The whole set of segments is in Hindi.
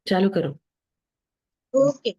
चालू करो। ओके।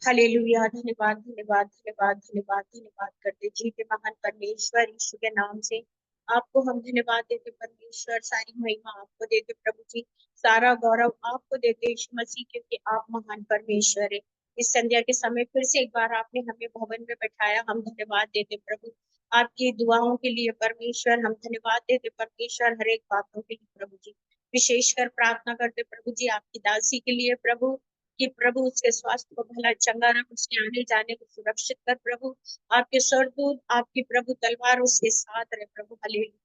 हालेलुया। धन्यवाद धन्यवाद धन्यवाद धन्यवाद धन्यवाद करते जीते महान परमेश्वर यीशु के नाम से आपको हम धन्यवाद देते परमेश्वर। सारी महिमा आपको देते प्रभु जी। सारा गौरव आपको देते यीशु मसीह, क्योंकि आप महान परमेश्वर है। इस संध्या के समय फिर से एक बार आपने हमें भवन में बैठाया, हम धन्यवाद देते प्रभु। आपकी दुआओं के लिए परमेश्वर हम धन्यवाद देते परमेश्वर, हर एक बातों के लिए प्रभु जी। विशेषकर प्रार्थना करते प्रभु जी आपकी दासी के लिए प्रभु, कि प्रभु उसके स्वास्थ्य को भला चंगा रख, उसके आने जाने को सुरक्षित कर प्रभु। आपके सरदूत आपकी प्रभु तलवार उसके साथ रहे प्रभु। हालेलुया।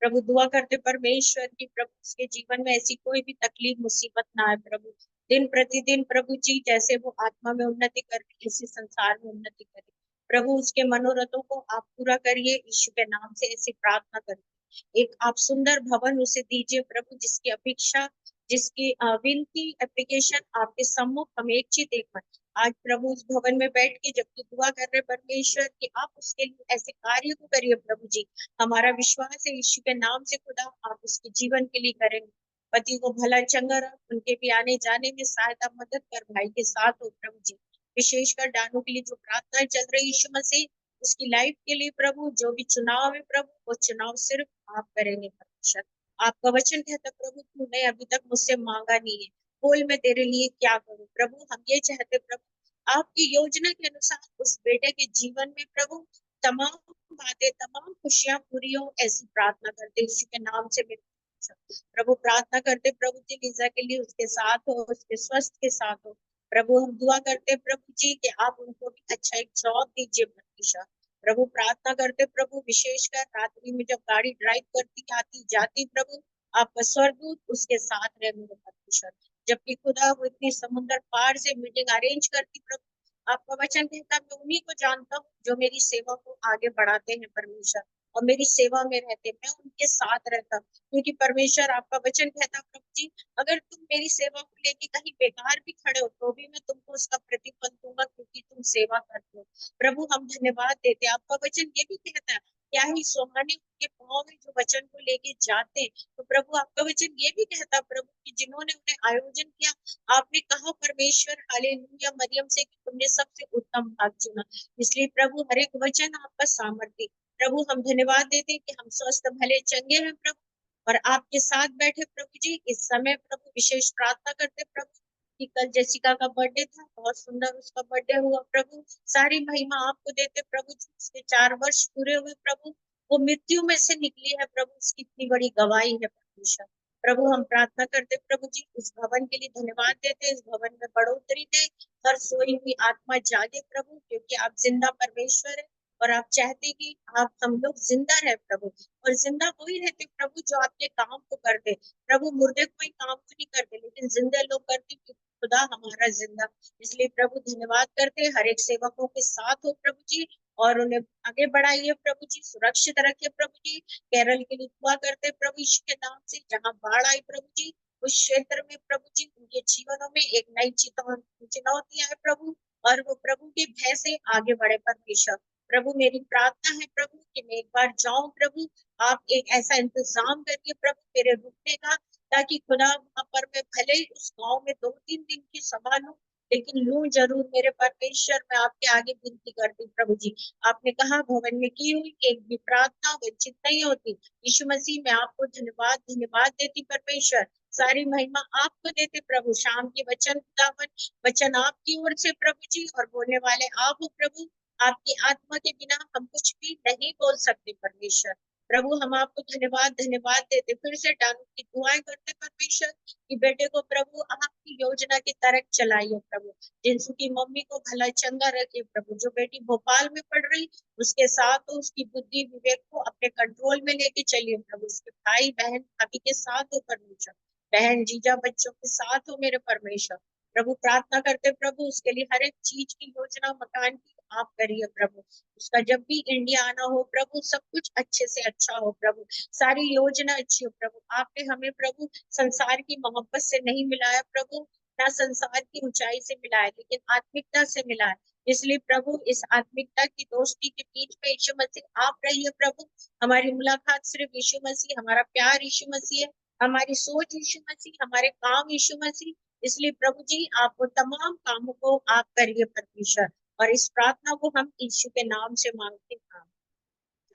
प्रभु दुआ करते परमेश्वर की प्रभु उसके जीवन में ऐसी कोई भी तकलीफ मुसीबत ना आए प्रभु। दिन प्रतिदिन प्रभु जी जैसे वो आत्मा में उन्नति करे, इसी संसार में उन्नति करे प्रभु। उसके मनोरथों को आप पूरा करिए यीशु के नाम से, ऐसी प्रार्थना करिए। एक आप सुंदर भवन उसे दीजिए प्रभु, जिसकी अपेक्षा, जिसकी विनती एप्लीकेशन आपके सम्मुख हम एक चीज देख, आज प्रभु उस भवन में बैठ के जबकि दुआ कर रहे परमेश्वर कि आप उसके लिए ऐसे कार्य को करिए प्रभु जी। हमारा विश्वास है यीशु के नाम से खुदा आप उसके जीवन के लिए करेंगे। पति को भला चंगा रख, उनके भी आने जाने में सहायता मदद कर, भाई के साथ हो प्रभु जी। विशेषकर डानू के लिए जो प्रार्थनाएं चल रही यीशु मसीह, उसकी लाइफ के लिए प्रभु, जो भी चुनाव है प्रभु, वो चुनाव सिर्फ आप करेंगे परमेश्वर। आपका वचन कहता प्रभु तूने अभी तक मुझसे मांगा नहीं है, बोल मैं तेरे लिए क्या करूं प्रभु। हम ये चाहते प्रभु आपकी योजना के अनुसार उस बेटे के जीवन में प्रभु तमाम बातें, तमाम खुशियां पूरी हो, ऐसी प्रार्थना करते यीशु के नाम से प्रभु। प्रार्थना करते प्रभु जी लीजा के लिए, उसके साथ हो, उसके स्वस्थ के साथ हो प्रभु। हम दुआ करते प्रभु जी कि आप उनको भी अच्छा एक जॉब दीजिए परमेश्वर। प्रभु प्रार्थना करते प्रभु विशेषकर रात्रि में जब गाड़ी ड्राइव करती आती जाती प्रभु, आपका स्वर्गदूत उसके साथ रहे मेरे परमेश्वर। जबकि खुदा वो इतनी समुद्र पार से मीटिंग अरेंज करती प्रभु, आपका वचन कहता मैं उन्हीं को जानता हूँ जो मेरी सेवा को आगे बढ़ाते हैं परमेश्वर, और मेरी सेवा में रहते, मैं उनके साथ रहता। क्योंकि परमेश्वर आपका वचन कहता प्रभु जी, अगर तुम मेरी सेवा को लेके कहीं बेकार भी खड़े हो तो भी मैं तुमको उसका प्रतिफल दूंगा, क्योंकि तुम सेवा करते हो प्रभु। हम धन्यवाद देते हैं। आपका वचन ये भी कहता है क्या ही सुहाने उनके पाँव में जो वचन को लेके जाते हैं। तो प्रभु आपका वचन ये भी कहता प्रभु कि जिन्होंने उन्हें आयोजन किया, आपने कहा परमेश्वर हालेलुया मरियम से कि तुमने सबसे उत्तम भाग चुना। इसलिए प्रभु हर एक वचन आपका सामर्थ्य प्रभु। हम धन्यवाद देते हैं कि हम स्वस्थ भले चंगे हैं प्रभु, और आपके साथ बैठे प्रभु जी। इस समय प्रभु विशेष प्रार्थना करते प्रभु कि कल जैसिका का बर्थडे था, बहुत सुंदर उसका बर्थडे हुआ प्रभु। सारी महिमा आपको देते प्रभु जी। उसके 4 वर्ष पूरे हुए प्रभु, वो मृत्यु में से निकली है प्रभु, उसकी इतनी बड़ी गवाही है परमेश्वर। प्रभु हम प्रार्थना करते प्रभु जी, इस भवन के लिए धन्यवाद देते, इस भवन में बढ़ोतरी दे, हर सोई हुई आत्मा जागे प्रभु, क्योंकि आप जिंदा परमेश्वर है। और आप चाहते कि आप हम लोग जिंदा रहे प्रभु, और जिंदा वही रहते प्रभु जो आपके काम को करते प्रभु। मुर्दे कोई काम को नहीं करते, लेकिन जिंदा लोग करते, क्योंकि खुदा हमारा जिंदा। इसलिए प्रभु धन्यवाद करते, हर एक सेवकों के साथ हो प्रभु जी, और उन्हें आगे बढ़ाइए प्रभु जी, सुरक्षित रखिए प्रभु जी। केरल के लिए दुआ करते प्रभु यीशु के नाम से, जहाँ बाढ़ आई प्रभु जी, उस क्षेत्र में प्रभु जी उनके जीवनों में एक नई चुनौती आए प्रभु, और वो प्रभु के भय से आगे बढ़े परमेश्वर। प्रभु मेरी प्रार्थना है प्रभु कि मैं एक बार जाऊं प्रभु, आप एक ऐसा इंतजाम करिए प्रभु मेरे रुकने का, ताकि खुदा वहां पर मैं भले ही उस गांव में 2-3 दिन की सभा लूं, लेकिन लूं जरूर मेरे परमेश्वर। मैं आपके आगे विनती करती प्रभु जी, आपने कहा भवन में की हुई एक भी प्रार्थना वंचित नहीं होती। यीशु मसीह मैं आपको धन्यवाद धन्यवाद देती परमेश्वर। सारी महिमा आपको देते प्रभु। शाम के वचन खुदावन, वचन आपकी ओर से प्रभु जी, और बोलने वाले आप हो प्रभु। आपकी आत्मा के बिना हम कुछ भी नहीं बोल सकते परमेश्वर। प्रभु हम आपको धन्यवाद धन्यवाद देते, फिर से डानू की दुआएं करते परमेश्वर कि बेटे को प्रभु आपकी योजना की तरह चलाइए प्रभु। जिनसू की मम्मी को भला चंगा रखे प्रभु, जो बेटी भोपाल में पढ़ रही उसके साथ हो, उसकी बुद्धि विवेक को अपने कंट्रोल में लेके चलिए प्रभु। उसके भाई बहन भाभी के साथ हो परमेश्वर, बहन जीजा बच्चों के साथ हो मेरे परमेश्वर। प्रभु प्रार्थना करते प्रभु उसके लिए हर एक चीज की योजना, मकान की आप करिए प्रभु। उसका जब भी इंडिया आना हो प्रभु, सब कुछ अच्छे से अच्छा हो प्रभु, सारी योजना अच्छी हो प्रभु। आपने हमें प्रभु संसार की मोहब्बत से नहीं मिलाया प्रभु, ना संसार की ऊंचाई से मिला है, लेकिन आत्मिकता से मिला है। इसलिए प्रभु इस आत्मिकता की दोस्ती के बीच में यीशु मसीह आप रहिए प्रभु। हमारी मुलाकात सिर्फ यीशु मसीह, हमारा प्यार यीशु मसीह है, हमारी सोच यीशु मसीह, हमारे काम यीशु मसीह। इसलिए प्रभु जी आप वो तमाम कामों को आप करिए परमेश्वर, और इस प्रार्थना को हम यीशु के नाम से मांगते हैं।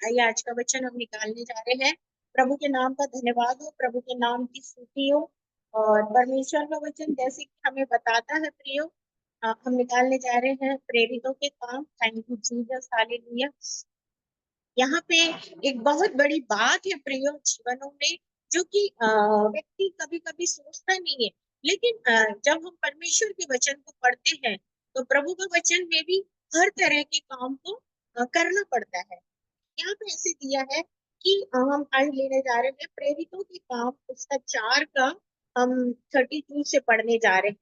आइए आज का वचन हम निकालने जा रहे हैं। प्रभु के नाम का धन्यवाद हो, प्रभु के नाम की स्तुति हो। और परमेश्वर का वचन जैसे कि हमें बताता है प्रियो, हम निकालने जा रहे हैं प्रेरितों के काम। Thank you Jesus, hallelujah. यहाँ पे एक बहुत बड़ी बात है प्रियो जीवनों में, जो कि व्यक्ति कभी कभी सोचता नहीं है। लेकिन जब हम परमेश्वर के वचन को पढ़ते हैं तो प्रभु का वचन में भी हर तरह के काम को करना पड़ता है। यहाँ पे ऐसे दिया है कि हम आज लेने जा रहे हैं प्रेरितों के काम, उसका 4 का हम 32 से पढ़ने जा रहे हैं,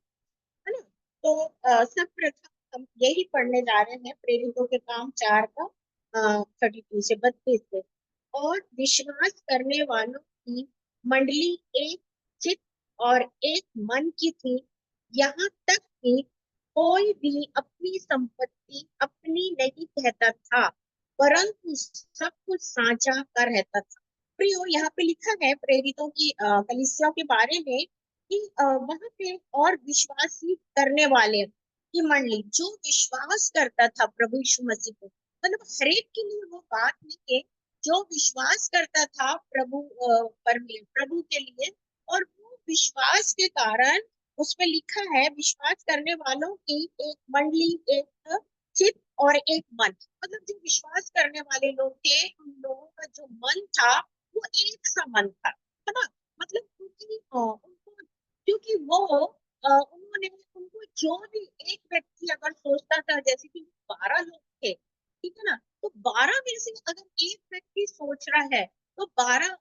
है ना। तो सब प्रथम हम यही पढ़ने जा रहे हैं, प्रेरितों के काम 4 का 32 से 32 से। और विश्वास करने वालों की मंडली एक चित्त और एक मन की थी, यहाँ तक कि कोई भी अपनी संपत्ति अपनी नहीं कहता था, परंतु सब कुछ साझा कर रहता था। प्रियो, यहाँ पे लिखा है प्रेरितों की कलीसिया के बारे में कि वहां पे और विश्वासी करने वाले की मंडली, जो विश्वास करता था प्रभु यीशु मसीह को, मतलब हरेक के लिए वो बात नहीं है, जो विश्वास करता था प्रभु के लिए। और वो विश्वास के कारण उसमें लिखा है विश्वास करने वालों की एक मंडली, एक चित्त और एक मन। मतलब जो विश्वास करने वाले लोग थे, उन लोगों का जो मन था वो एक सा मन था, है ना। मतलब क्योंकि वो उन्होंने उनको जो भी एक व्यक्ति अगर सोचता था, जैसे कि 12 लोग थे, ठीक है ना, तो 12 में से अगर एक व्यक्ति सोच रहा है तो 12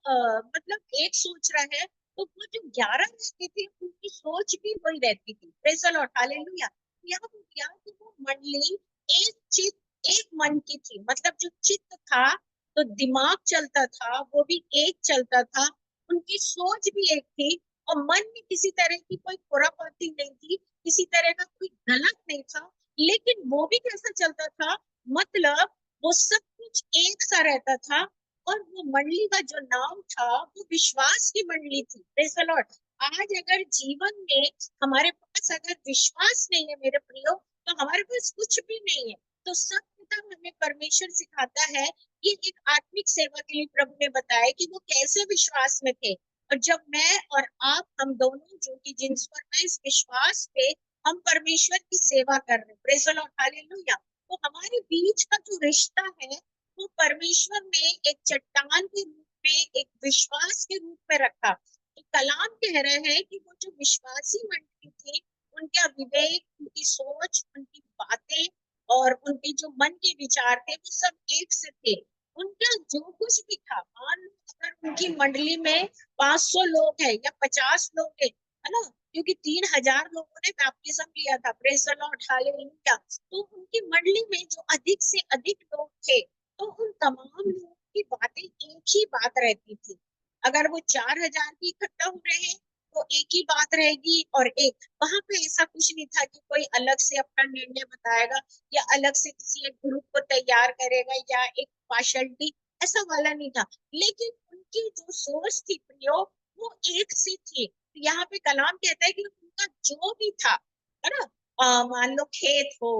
मतलब एक सोच रहा है, तो वो जो 11 रहते थे उनकी सोच भी वही रहती थी। Praise the Lord, hallelujah. यहाँ पे क्या कि वो मंडली एक चित्त एक मन की थी, मतलब जो चित्त था, तो दिमाग चलता था वो भी एक चलता था, उनकी सोच भी एक थी, और मन में किसी तरह की कोई खुरापाती नहीं थी, किसी तरह का कोई गलत नहीं था। लेकिन वो भी कैसा चलता था, मतलब वो सब कुछ एक सा रहता था। और वो मंडली का जो नाम था वो विश्वास की मंडली थी। Praise the Lord. आज अगर जीवन में हमारे पास अगर विश्वास नहीं है मेरे प्रियो, तो हमारे पास कुछ भी नहीं है। तो सब प्रथम हमें परमेश्वर सिखाता है, ये एक आत्मिक सेवा के लिए प्रभु ने बताया कि वो कैसे विश्वास में थे। और जब मैं और आप, हम दोनों जो कि जिस पर मैं इस विश्वास पे हम परमेश्वर की सेवा कर रहे हैं, प्रेज़ द लॉर्ड, हालेलुया। तो हमारे बीच का जो रिश्ता है वो परमेश्वर ने एक चट्टान के रूप में, एक विश्वास के रूप में रखा। तो कलाम कह रहे हैं कि वो जो विश्वासी मंडली थी, उनका विवेक, उनकी सोच, उनकी बातें और उनके जो मन के विचार थे वो सब एक से थे। उनका जो कुछ भी था, मान लो अगर उनकी मंडली में 500 लोग हैं या 50 लोग हैं, है ना, क्योंकि 3000 लोगों ने बैप्टिज्म लिया था, प्रेज़ द लॉर्ड, हालेलुया। तो उनकी मंडली में जो अधिक से अधिक लोग थे, तो उन तमाम लोगों की बातें एक ही बात रहती थी। अगर वो 4000 की इकट्ठा हो रहे हैं तो एक ही बात रहेगी। और एक वहां पे ऐसा कुछ नहीं था कि कोई अलग से अपना निर्णय बताएगा या अलग से किसी एक ग्रुप को तैयार करेगा या एक पार्शलिटी, ऐसा वाला नहीं था। लेकिन उनकी जो सोच थी प्रियो, वो एक सी थी। यहाँ पे कलाम कहता है कि उनका जो भी था, है ना, मान लो खेत हो,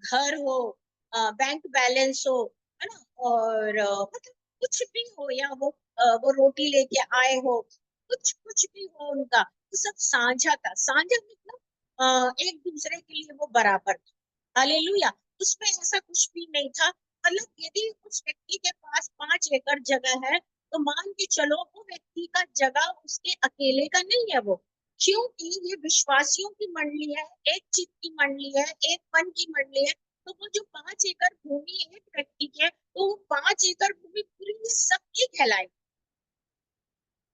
घर हो, बैंक बैलेंस हो, है ना, और मतलब कुछ भी हो, या वो रोटी लेके आए हो, कुछ कुछ भी हो उनका, तो सब साझा था। साझा मतलब एक दूसरे के लिए वो बराबर था। हालेलुया। उसमें ऐसा कुछ भी नहीं था। मतलब यदि उस व्यक्ति के पास 5 एकड़ जगह है, तो मान के चलो वो व्यक्ति का जगह उसके अकेले का नहीं है वो, क्योंकि ये विश्वासियों की मंडली है, एक चित्त की मंडली है, एक मन की मंडली है। तो वो जो 5 एकड़ भूमि है एक व्यक्ति के, तो वो 5 एकड़ भूमि पूरी ये सबकी कहलाई,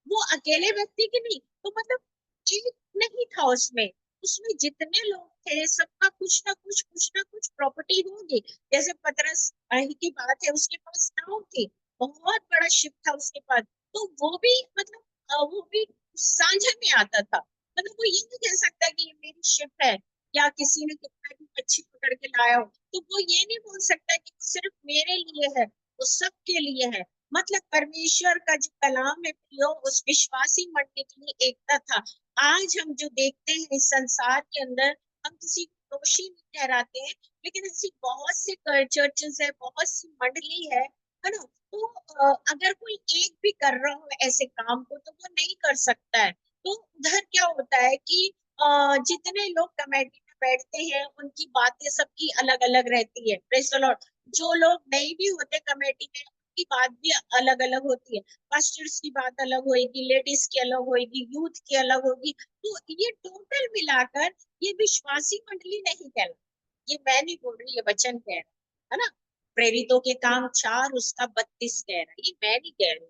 वो अकेले व्यक्ति की नहीं। तो मतलब एक नहीं था उसमें, उसमें जितने लोग थे सबका कुछ ना कुछ प्रॉपर्टी होगी। जैसे पतरस की बात है, उसके पास नाव थी, बहुत बड़ा शिप था उसके पास, तो वो भी मतलब वो भी साझा में आता था। मतलब वो ये नहीं कह सकता कि ये मेरी शिप है, या किसी ने कितना भी मच्छी पकड़ के लाया हो, तो वो ये नहीं बोल सकता कि सिर्फ मेरे लिए है, वो सबके लिए है। मतलब परमेश्वर का जो कलाम है प्रियो, उस विश्वासी मंडली के लिए एकता था। आज हम जो देखते हैं इस संसार के अंदर, हम किसी को दोषी नहीं ठहराते हैं, लेकिन ऐसी बहुत से चर्चेस है, बहुत सी मंडली है ना। तो अगर कोई एक भी कर रहा हो ऐसे काम को, तो वो नहीं कर सकता है। तो उधर क्या होता है कि जितने लोग कमेटी में बैठते हैं उनकी बातें सबकी अलग अलग रहती है, प्रेज द लॉर्ड। जो लोग नहीं भी होते कमेटी में, उनकी बात भी अलग अलग होती है। पास्टर्स की बात अलग होगी, लेडीज की अलग होगी, यूथ की अलग होगी। तो ये टोटल मिलाकर ये विश्वासी मंडली नहीं कहला। ये मैं नहीं बोल रही, ये वचन कह रहा है ना। प्रेरितों के काम 4 उसका 32 कह रहा है, ये मैं नहीं कह रही।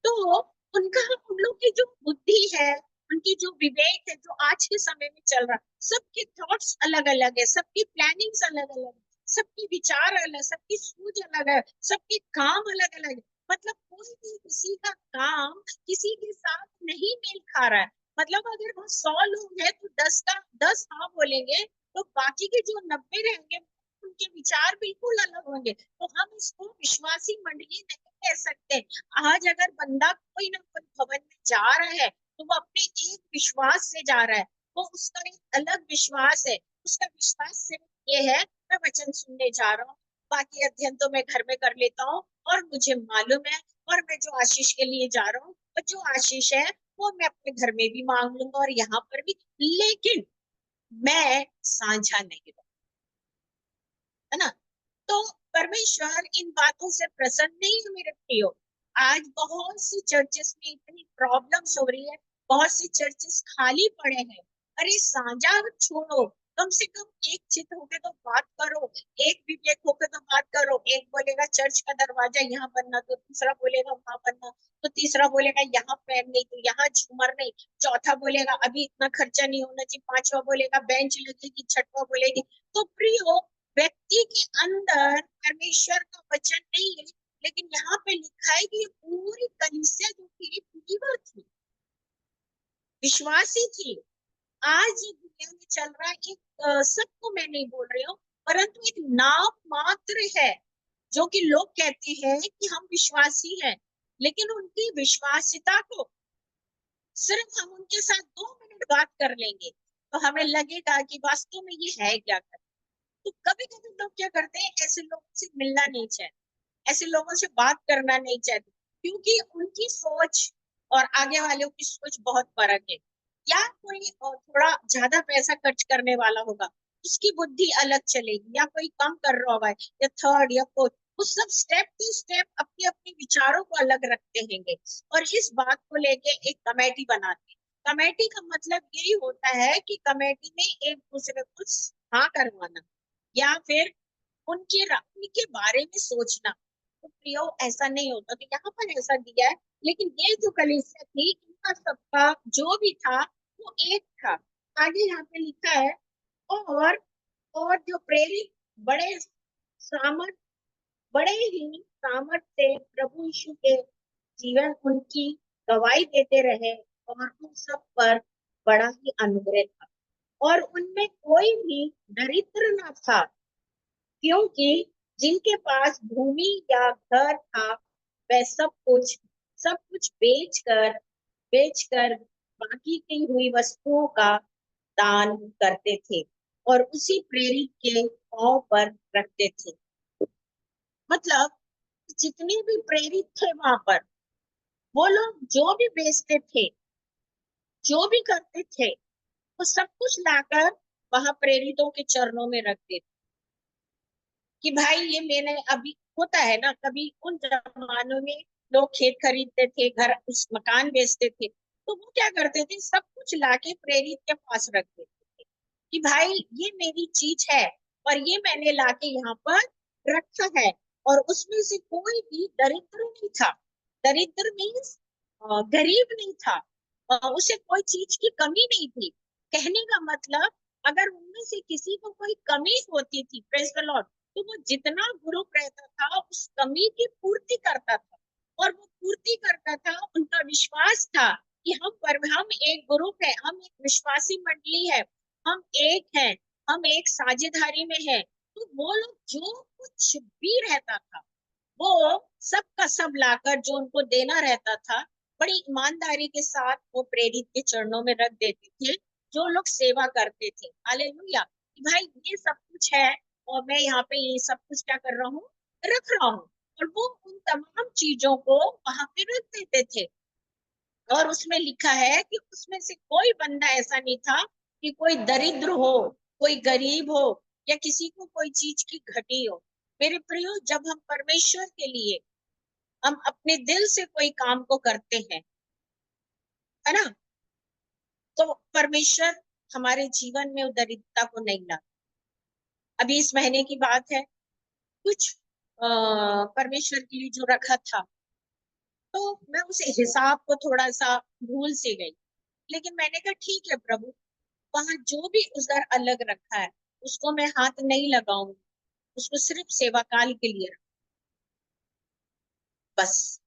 तो उनका, उन लोग की जो बुद्धि है, उनकी जो विवेक है, जो आज के समय में चल रहा है, सबके थॉट्स अलग अलग है, सबकी प्लानिंग्स अलग अलग है, सबकी विचार अलग, सबकी सोच अलग है, सबके काम अलग अलग है। मतलब कोई भी किसी का काम किसी के साथ नहीं मेल खा रहा है। मतलब अगर वो 100 लोग हैं तो 10 का 10 हाँ बोलेंगे, तो बाकी के जो 90 रहेंगे उनके विचार बिल्कुल अलग होंगे। तो हम इसको विश्वासी मंडली नहीं कह सकते। आज अगर बंदा कोई ना कोई भवन में जा रहा है, तो वो अपने एक विश्वास से जा रहा है, वो उसका एक अलग विश्वास है। उसका विश्वास सिर्फ ये है, मैं वचन सुनने जा रहा हूँ, बाकी अध्ययन तो मैं घर में कर लेता हूँ, और मुझे मालूम है, और मैं जो आशीष के लिए जा रहा हूँ, और जो आशीष है वो मैं अपने घर में भी मांग लूंगा और यहाँ पर भी, लेकिन मैं साझा नहीं रहूं, है ना। तो परमेश्वर इन बातों से प्रसन्न नहीं है मेरे प्रियो। आज बहुत सी चर्चेस में इतनी प्रॉब्लम्स हो रही है, बहुत सी चर्चेस खाली पड़े हैं। अरे साझा छोड़ो, कम से कम एक चित होके तो बात करो, एक विवेक होके तो बात करो। एक बोलेगा चर्च का दरवाजा यहाँ बनना, तो दूसरा बोलेगा वहां बनना, तो तीसरा बोलेगा यहाँ फैन नहीं तो यहाँ झूमर नहीं, चौथा बोलेगा अभी इतना खर्चा नहीं होना चाहिए, पांचवा बोलेगा बेंच लगेगी, छठवा बोलेगी। तो प्रियो, व्यक्ति के अंदर परमेश्वर का वचन नहीं है, लेकिन यहाँ पे लिखा है कि ये पूरी कलीसिया जो थी बिलीवर थी, विश्वासी थी। आज जो दुनिया में चल रहा है, एक सबको मैं नहीं बोल रही हूँ, परंतु एक नाम मात्र है, जो कि लोग कहते हैं कि हम विश्वासी हैं, लेकिन उनकी विश्वासिता को सिर्फ हम उनके साथ 2 मिनट बात कर लेंगे तो हमें लगेगा कि वास्तव में ये है क्या। तो कभी कभी लोग क्या करते हैं, ऐसे लोगों से मिलना नहीं चाहते, ऐसे लोगों से बात करना नहीं चाहते, क्योंकि उनकी सोच और आगे वालों की सोच बहुत फर्क है। या कोई थोड़ा ज्यादा पैसा खर्च करने वाला होगा, उसकी बुद्धि अलग चलेगी, या कोई कम कर रहा होगा, या थर्ड या फोर्थ, वो सब स्टेप टू स्टेप अपने अपने विचारों को अलग रखते हैंगे, और इस बात को लेके एक कमेटी बनाते हैं। कमेटी का मतलब यही होता है कि कमेटी में एक दूसरे को हाँ करवाना, या फिर उनके बारे में सोचना। तो प्रियो, ऐसा नहीं होता, तो यहाँ पर ऐसा दिया है। लेकिन ये जो कलीसिया थी, इनका सबका जो भी था वो एक था। आगे यहाँ पे लिखा है, और जो प्रेरित बड़े सामर्थ बड़े ही सामर्थ से प्रभु यीशु के जीवन उनकी गवाही देते रहे, और उन सब पर बड़ा ही अनुग्रह था, और उनमें कोई भी दरिद्र न था, क्योंकि जिनके पास भूमि या घर था, वह सब कुछ बेचकर बाकी की हुई वस्तुओं का दान करते थे, और उसी प्रेरित के पांव पर रखते थे। मतलब जितने भी प्रेरित थे वहां पर, वो लोग जो भी बेचते थे, जो भी करते थे, वो सब कुछ लाकर वहां प्रेरितों के चरणों में रखते थे, कि भाई ये मैंने अभी, होता है ना कभी उन जमानों में, लोग खेत खरीदते थे, घर उस मकान बेचते थे, तो वो क्या करते थे, सब कुछ लाके प्रेरित के पास रख देते थे, कि भाई ये मेरी चीज है, और ये मैंने लाके यहाँ पर रखा है। और उसमें से कोई भी दरिद्र नहीं था। दरिद्र मीन्स गरीब नहीं था, उसे कोई चीज की कमी नहीं थी। कहने का मतलब, अगर उनमें से किसी को कोई कमी होती थी, प्रेज द लॉर्ड, तो वो जितना ग्रुप रहता था उस कमी की पूर्ति करता था, और वो पूर्ति करता था। उनका विश्वास था कि हम एक ग्रुप है, हम एक विश्वासी मंडली है, हम एक हैं, हम एक साझेदारी में हैं। तो वो लोग जो कुछ भी रहता था वो सब का सब लाकर जो उनको देना रहता था बड़ी ईमानदारी के साथ वो प्रेरित के चरणों में रख देते थे, जो लोग सेवा करते थे। हालेलुया। कि भाई ये सब कुछ है और मैं यहाँ पे ये सब कुछ क्या कर रहा हूँ, रख रहा हूँ। और वो उन तमाम चीजों को वहां पे रख देते थे। और उसमें लिखा है कि उसमें से कोई बंदा ऐसा नहीं था कि कोई दरिद्र हो, कोई गरीब हो, या किसी को कोई चीज की घटी हो। मेरे प्रियो, जब हम परमेश्वर के लिए हम अपने दिल से कोई काम को करते हैं, है ना, तो परमेश्वर हमारे जीवन में दरिद्रता को नहीं लाता। अभी इस महीने की बात है, कुछ परमेश्वर के लिए जो रखा था, तो मैं उस हिसाब को थोड़ा सा भूल सी गई। लेकिन मैंने कहा ठीक है प्रभु, वहां जो भी उधर अलग रखा है उसको मैं हाथ नहीं लगाऊंगी, उसको सिर्फ सेवा काल के लिए बस।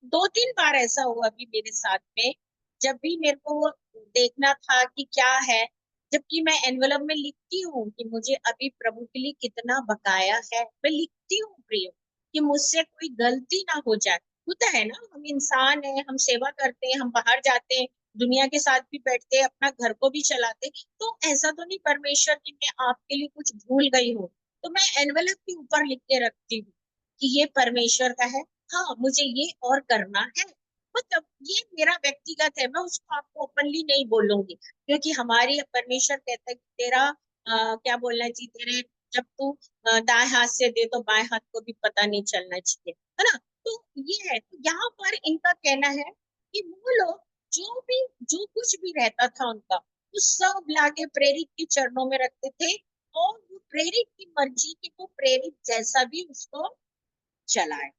दो तीन बार ऐसा हुआ भी मेरे साथ में, जब भी मेरे को वो देखना था कि क्या है, जबकि मैं एनवलप में लिखती हूँ कि मुझे अभी प्रभु के लिए कितना बकाया है, मैं लिखती हूँ प्रिय, कि मुझसे कोई गलती ना हो जाए। होता है ना, हम इंसान हैं, हम सेवा करते हैं, हम बाहर जाते हैं, दुनिया के साथ भी बैठते हैं, अपना घर को भी चलाते हैं। तो ऐसा तो नहीं परमेश्वर कि मैं आपके लिए कुछ भूल गई हूँ। तो मैं एनवलप के ऊपर लिख के रखती हूँ कि ये परमेश्वर का है, हाँ मुझे ये और करना है। मतलब ये मेरा व्यक्तिगत है, मैं उसको आपको ओपनली नहीं बोलूंगी, क्योंकि हमारी परमेश्वर कहता है कि तेरा क्या बोलना चाहिए, तेरे जब तू दाएं हाथ से दे तो बाएं हाथ को भी पता नहीं चलना चाहिए, है ना। तो ये है, तो यहाँ पर इनका कहना है कि वो लोग जो कुछ भी रहता था उनका, वो सब लाके प्रेरित के चरणों में रखते थे, और वो प्रेरित की मर्जी की वो प्रेरित जैसा भी उसको चलाए।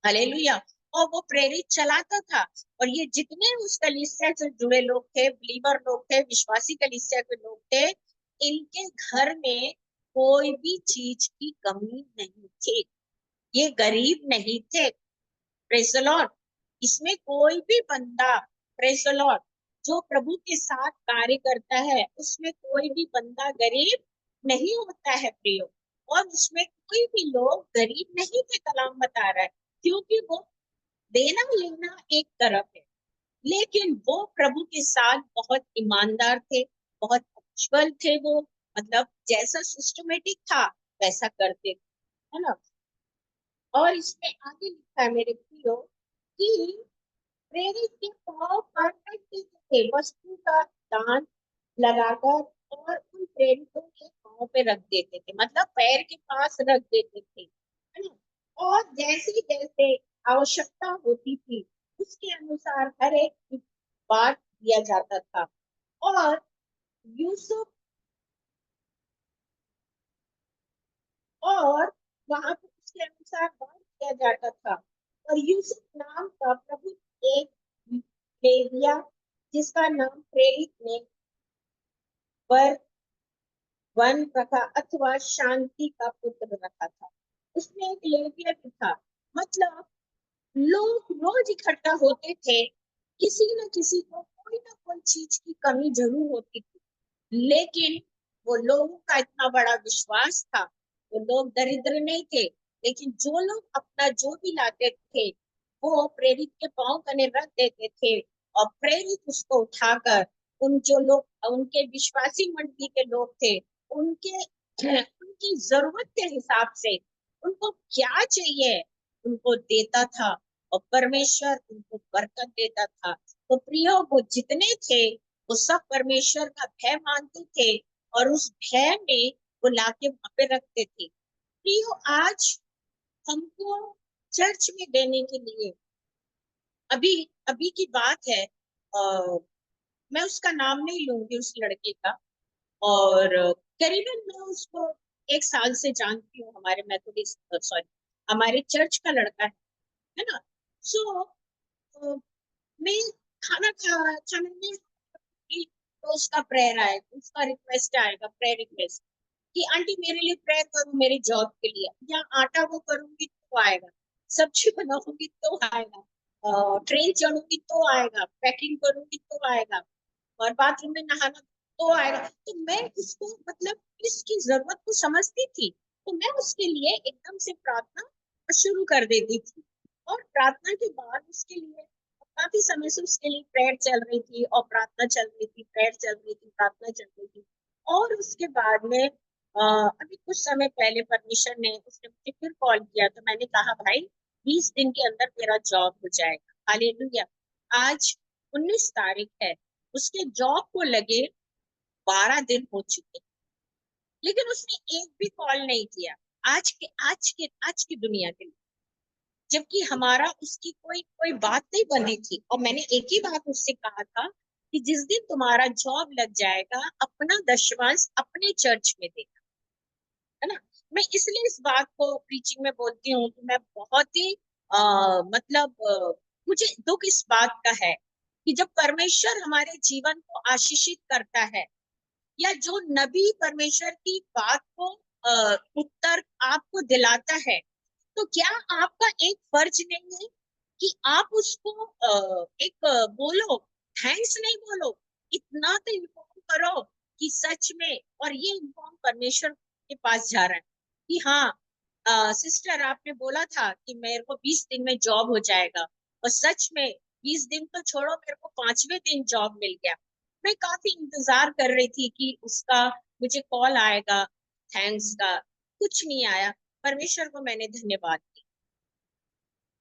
हालेलुया। और वो प्रेरित चलाता था। और ये जितने उस कलीसिया से जुड़े लोग थे, बिलीवर लोग थे, विश्वासी कलीसिया के लोग थे, इनके घर में कोई भी चीज की कमी नहीं थी। ये गरीब नहीं थे। Praise the Lord. इसमें कोई भी बंदा, प्रेज द लॉर्ड, जो प्रभु के साथ कार्य करता है उसमें कोई भी बंदा गरीब नहीं होता है प्रियो। और उसमें कोई भी लोग गरीब नहीं थे, कलाम बता रहा है। क्योंकि वो देना लेना एक तरफ है, लेकिन वो प्रभु के साथ बहुत ईमानदार थे, बहुत पुष्कल थे वो। मतलब जैसा सिस्टमेटिक था वैसा करते थे, है ना। और इसमें आगे लिखा है मेरे प्रियो कि प्रेरित के पांव पर रख देते थे, वस्तु का दान लगाकर, और उन प्रेरितों के पांव पे रख देते थे, मतलब पैर के पास रख देते थे, है ना। और जैसे जैसे आवश्यकता होती थी उसके अनुसार हर एक की बात दिया जाता था। और यूसुफ, और वहां पर उसके अनुसार बात किया जाता था। और यूसुफ नाम का प्रभु एक दे दिया, जिसका नाम प्रेरित ने वर वन रखा, अथवा शांति का पुत्र रखा था। उसमें एक लेविया भी था। मतलब लोग रोज इकट्ठा होते थे, किसी न किसी को कोई ना कोई चीज की कमी जरूर होती थी, लेकिन वो लोगों का इतना बड़ा विश्वास था, वो लोग दरिद्र नहीं थे, लेकिन जो लोग अपना जो भी लाते थे वो प्रेरित के पांव तले रख देते थे, और प्रेरित उसको उठाकर उन जो लोग उनके विश्वासी मंडली के लोग थे, उनके उनकी जरूरत के हिसाब से उनको क्या चाहिए उनको देता था, और परमेश्वर उनको बरकत देता था। तो प्रियो, वो जितने थे वो सब परमेश्वर का भय मानते थे, और उस भय में वो लाके वहां पे रखते थे। प्रियो, आज हमको चर्च में देने के लिए, अभी अभी की बात है, मैं उसका नाम नहीं लूंगी उस लड़के का, और करीबन मैं उसको एक साल से जानती हूँ, हमारे मेथोडिस्ट, सॉरी, हमारे चर्च का लड़का है ना। सो मैं खाना खाने में तो उसका प्रेयर आएगा, उसका रिक्वेस्ट आएगा, प्रेयर रिक्वेस्ट, कि आंटी मेरे लिए प्रेयर करो मेरी जॉब के लिए, या आटा वो करूंगी तो आएगा, सब्जी बनाऊंगी तो आएगा, ट्रेन चढ़ूंगी तो आएगा, पैकिंग करूंगी तो आएगा, और बाथरूम में नहाना तो आएगा। तो मैं उसको मतलब इसकी जरूरत को समझती थी, तो मैं उसके लिए एकदम से प्रार्थना शुरू कर देती थी। और प्रार्थना के बाद उसके लिए काफी समय से उसके लिए प्रेयर चल रही थी, और प्रार्थना चल रही थी, प्रेयर चल रही थी, प्रार्थना चल रही थी। और उसके बाद में अभी कुछ समय पहले परमिशन ने उसने मुझे फिर कॉल किया, तो मैंने कहा भाई 20 दिन के अंदर तेरा जॉब हो जाएगा। हालेलुया। आज 19 तारीख है, उसके जॉब को लगे 12 दिन हो चुके, लेकिन उसने एक भी कॉल नहीं किया आज की दुनिया के लिए, जबकि हमारा उसकी कोई कोई बात नहीं बनी थी। और मैंने एक ही बात उससे कहा था कि जिस दिन तुम्हारा जॉब लग जाएगा, अपना दशमांश अपने चर्च में देना, है ना। मैं इसलिए इस बात को प्रीचिंग में बोलती हूँ कि मैं बहुत ही मतलब मुझे दुख इस बात का है कि जब परमेश्वर हमारे जीवन को आशीषित करता है, या जो नबी परमेश्वर की बात को उत्तर आपको दिलाता है, तो क्या आपका एक फर्ज नहीं है कि आप उसको बोलो, थैंक्स नहीं बोलो, इतना तो इन्फॉर्म करो कि सच में, और ये इन्फॉर्म परमेश्वर के पास जा रहा है कि हाँ सिस्टर आपने बोला था कि मेरे को 20 दिन में जॉब हो जाएगा, और सच में 20 दिन तो छोड़ो, मेरे को 5वें दिन जॉब मिल गया। मैं काफी इंतजार कर रही थी कि उसका मुझे कॉल आएगा थैंक्स का, कुछ नहीं आया। परमेश्वर को मैंने धन्यवाद दिया।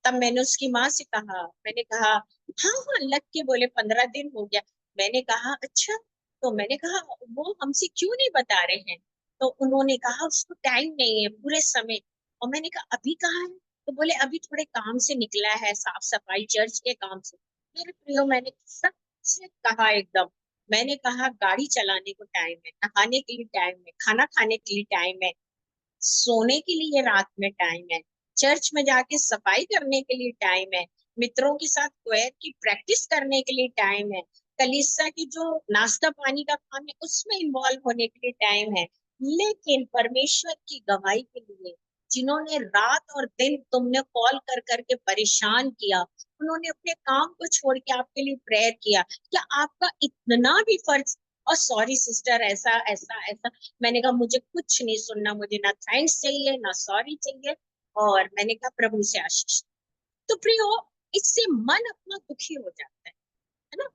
तब मैंने उसकी माँ से कहा, मैंने कहा हाँ हाँ लग के बोले 15 दिन हो गया। मैंने कहा अच्छा, तो मैंने कहा वो हमसे क्यों नहीं बता रहे हैं? तो उन्होंने कहा उसको टाइम नहीं है पूरे समय। और मैंने कहा अभी कहाँ है? तो बोले अभी थोड़े काम से निकला है, साफ सफाई चर्च के काम से। मेरे प्रियो, मैंने सबसे कहा एकदम, मैंने कहा गाड़ी चलाने को टाइम है, नहाने के लिए टाइम है, खाना खाने के लिए टाइम है, सोने के लिए रात में टाइम है, चर्च में जाके सफाई करने के लिए टाइम है, मित्रों के साथ क्वेर की प्रैक्टिस करने के लिए टाइम है, कलीसिया की जो नाश्ता पानी का काम है उसमें इन्वॉल्व होने के लिए टाइम है। लेकिन परमेश्वर की गवाही के लिए, जिन्होंने रात और दिन तुमने कॉल कर करके परेशान किया, उन्होंने अपने काम को छोड़ के आपके लिए प्रेयर किया, क्या आपका इतना भी फर्ज? और सॉरी सिस्टर, ऐसा ऐसा ऐसा, मैंने कहा मुझे कुछ नहीं सुनना, मुझे ना थैंक्स चाहिए ना सॉरी चाहिए। और मैंने कहा प्रभु से आशीष। तो प्रियो, इससे मन अपना दुखी हो जाता है ना।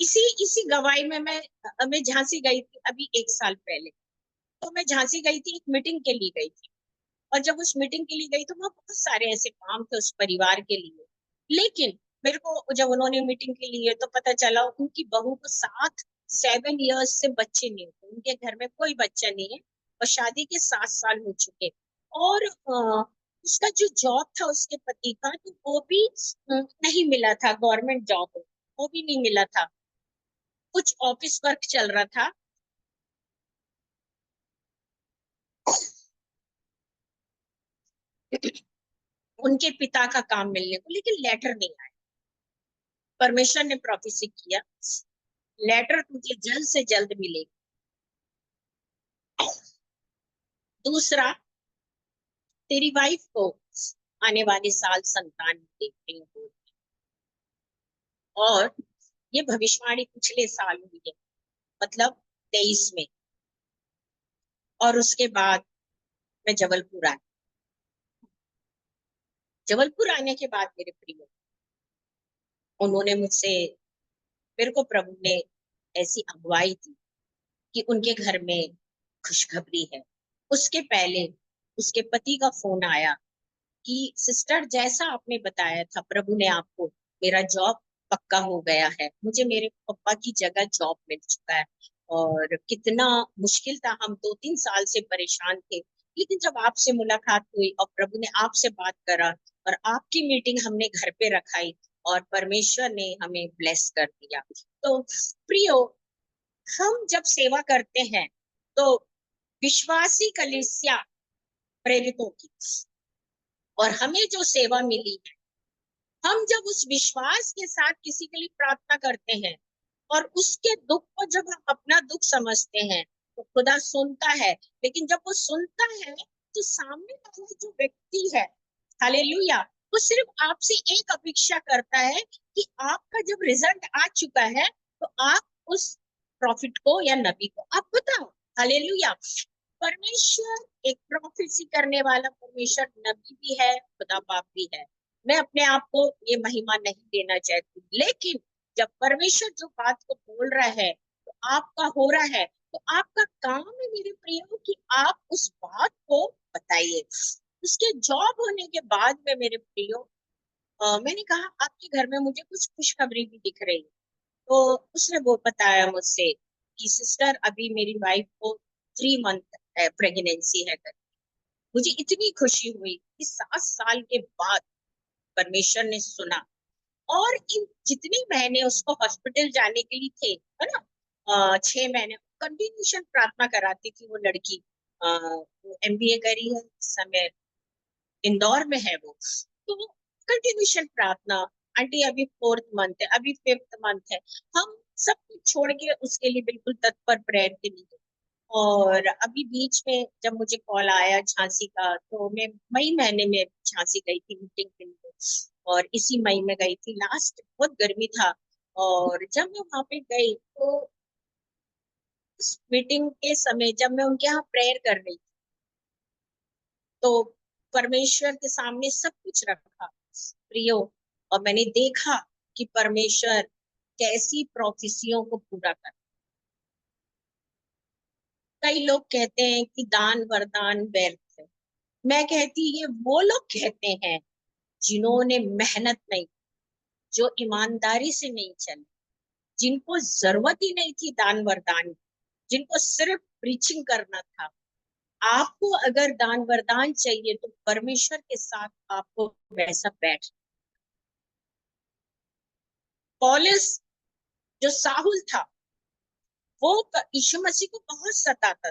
इसी इसी गवाही में मैं झांसी गई थी अभी 1 साल पहले। तो मैं झांसी गई थी, एक मीटिंग के लिए गई थी। और जब उस मीटिंग के लिए गई तो वहाँ बहुत सारे ऐसे काम थे उस परिवार के लिए। लेकिन मेरे को जब उन्होंने मीटिंग के लिए, तो पता चला उनकी बहू को 7 7 इयर्स से बच्चे नहीं थे, उनके घर में कोई बच्चा नहीं है, और शादी के 7 साल हो चुके। और उसका जो जॉब था उसके पति का, तो वो भी नहीं मिला था, गवर्नमेंट जॉब वो भी नहीं मिला था, कुछ ऑफिस वर्क चल रहा था। उनके पिता का काम मिलने को, लेकिन लेटर नहीं आया। परमेश्वर ने प्रोफेसी किया, लेटर तुझे जल्द से जल्द मिलेगा। दूसरा, तेरी वाइफ को आने वाले साल संतान मिलेगी। और ये भविष्यवाणी पिछले साल हुई है, मतलब 23 में। और उसके बाद मैं जबलपुर आई। जबलपुर आने के बाद मेरे प्रिय, उन्होंने मुझसे, मेरे को प्रभु ने ऐसी अगुवाई दी कि उनके घर में खुशखबरी है। उसके पहले उसके पति का फोन आया कि सिस्टर, जैसा आपने बताया था, प्रभु ने आपको, मेरा जॉब पक्का हो गया है, मुझे मेरे पापा की जगह जॉब मिल चुका है। और कितना मुश्किल था, हम 2 3 साल से परेशान थे, लेकिन जब आपसे मुलाकात हुई और प्रभु ने आपसे बात करा, और आपकी मीटिंग हमने घर पे रखाई, और परमेश्वर ने हमें ब्लेस कर दिया। तो प्रियो, हम जब सेवा करते हैं, तो विश्वासी कलीसिया प्रेरितों की, और हमें जो सेवा मिली, हम जब उस विश्वास के साथ किसी के लिए प्रार्थना करते हैं, और उसके दुख को जब हम अपना दुख समझते हैं, तो खुदा सुनता है। लेकिन जब वो सुनता है, तो सामने वाला जो व्यक्ति है, हालेलुया, वो सिर्फ आपसे एक अपेक्षा करता है कि आपका जब रिजल्ट आ चुका है, तो आप उस प्रॉफिट को या नबी को? आप बताओ। हालेलुया। परमेश्वर एक प्रोफेसी करने वाला परमेश्वर नबी भी है, खुदा बाप भी है। मैं अपने आप को ये महिमा नहीं देना चाहती, लेकिन जब परमेश्वर जो बात को बोल रहा है तो आपका हो रहा है, तो आपका काम है मेरे प्रियो कि आप उस बात को बताइए। उसके जॉब होने के बाद में मेरे प्रियो, मैंने कहा आपके घर में मुझे कुछ खुशखबरी भी दिख रही। तो उसने वो बताया मुझसे कि सिस्टर अभी मेरी वाइफ को 3 मंथ प्रेगनेंसी है कर। मुझे इतनी खुशी हुई कि 7 साल के बाद परमेश्वर ने सुना। और इन जितने महीने उसको हॉस्पिटल जाने के लिए थे, है ना, 6 महीने कंटिन्यूशन प्रार्थना कराती थी वो लड़की। वो एमबीए करी है इस समय, इंदौर में है वो। तो कंटिन्यूशन प्रार्थना। आंटी अभी 4th मंथ है, अभी 5th मंथ है। हम सब कुछ छोड़ के उसके लिए बिल्कुल तत्पर प्रेयर के लिए। और अभी बीच में जब मुझे कॉल आया झांसी का, तो मैं मई महीने में झांसी गई थी मीटिंग के लिए। और इसी मई में गई थी, लास्ट बहुत गर्मी था। और जब मैं वहां पे गई तो उस मीटिंग के समय जब मैं उनके यहाँ प्रेयर कर रही थी, तो परमेश्वर के सामने सब कुछ रखा प्रियो, और मैंने देखा कि परमेश्वर कैसी प्रोफेसियों को पूरा कर। कई लोग कहते हैं कि दान वरदान व्यर्थ है। मैं कहती ये वो लोग कहते हैं जिन्होंने मेहनत नहीं, जो ईमानदारी से नहीं चले, जिनको जरूरत ही नहीं थी दान वरदान की, जिनको सिर्फ प्रीचिंग करना था। आपको अगर दान वरदान चाहिए तो परमेश्वर के साथ आपको वैसा बैठ। पौलुस जो साहुल था, वो यीशु मसीह को बहुत सताता था,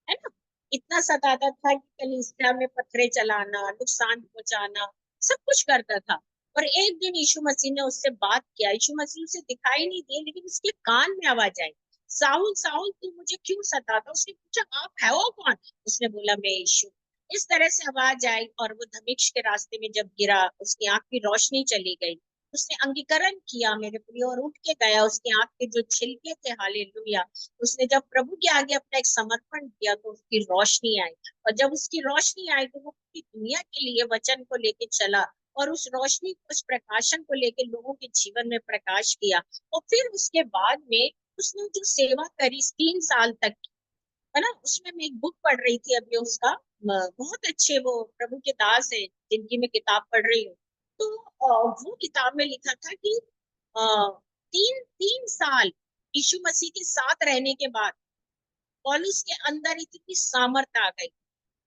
है ना। इतना सताता था कि कलीसिया में पत्थरे चलाना, नुकसान पहुंचाना, सब कुछ करता था। और एक दिन यीशु मसीह ने उससे बात किया। यीशु मसीह उसे दिखाई नहीं दिए, लेकिन उसके कान में आवाज आई, साहुल साहुल तू मुझे क्यों सताता? उसने पूछा आप है वो कौन? उसने बोला मैं यीशु। इस तरह से आवाज आई और वो धमिश्क के रास्ते में जब गिरा, उसकी आंख की रोशनी चली गई। उसने अंगीकरण किया मेरे प्रिय, और उठ के गया। उसकी आंख के जो छिलके थे, हालेलुया, उसने जब प्रभु के आगे अपना एक समर्पण किया तो उसकी रोशनी आई। और जब उसकी रोशनी आई तो वो पूरी दुनिया के लिए वचन को लेके चला, और उस रोशनी को, उस प्रकाशन को लेके लोगों के जीवन में प्रकाश किया। और फिर उसके बाद में उसने जो सेवा करी 3 साल तक, है ना, उसमें मैं एक बुक पढ़ रही थी अभी उसका। बहुत अच्छे वो प्रभु के दास है जिनकी मैं किताब पढ़ रही हूँ। तो वो किताब में लिखा था कि अ, तीन तीन साल यीशु मसीह के साथ रहने के बाद पौलुस के अंदर इतनी सामर्थ आ गई,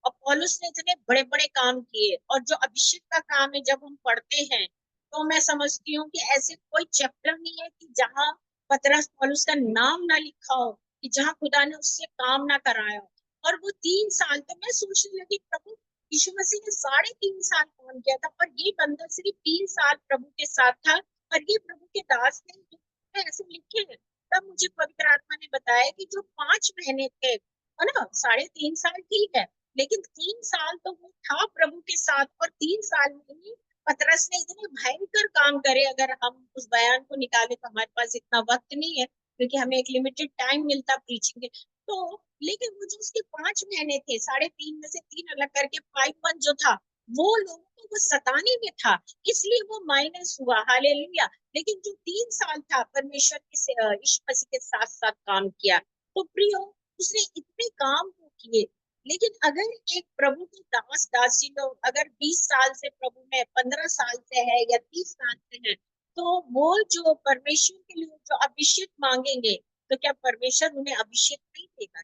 और पौलुस ने इतने बड़े बड़े काम किए। और जो अभिषेक का काम है जब हम पढ़ते हैं, तो मैं समझती हूँ कि ऐसे कोई चैप्टर नहीं है कि जहाँ पतरस पौलुस का नाम ना लिखा हो, कि जहाँ खुदा ने उससे काम ना कराया हो। और वो 3 साल, तो मैं सोचने लगी प्रभु यीशु मसीह ने 3.5 साल काम किया था, और ये बंदा सिर्फ 3 साल प्रभु के साथ था। और ये प्रभु के दास ने जो ऐसे लिखे हैं। तब मुझे पवित्र आत्मा ने बताया कि जो 5 महीने थे, है ना, 3.5 साल ठीक है, लेकिन 3 साल तो वो था प्रभु के साथ। और 3 साल में ही पतरस ने इतने भयंकर काम करे, अगर हम उस बयान को निकाले तो हमारे पास इतना वक्त नहीं है, क्योंकि हमें एक लिमिटेड टाइम मिलता प्रीचिंग के। तो लेकिन वो जो उसके 5 महीने थे, 3.5 में से 3 अलग करके 5 मंथ जो था, वो लोगों को वो सताने में था, इसलिए वो माइनस हुआ। हालेलुया। लेकिन जो 3 साल था परमेश्वर के यीशु मसीह के साथ साथ काम किया, तो प्रियो उसने इतने काम वो किए। लेकिन अगर एक प्रभु के दास दासी लोग अगर 20 साल से प्रभु में, 15 साल से है या 30 साल से है, तो वो जो परमेश्वर के लिए जो अभिषेक मांगेंगे, तो क्या परमेश्वर उन्हें अभिषेक नहीं देगा?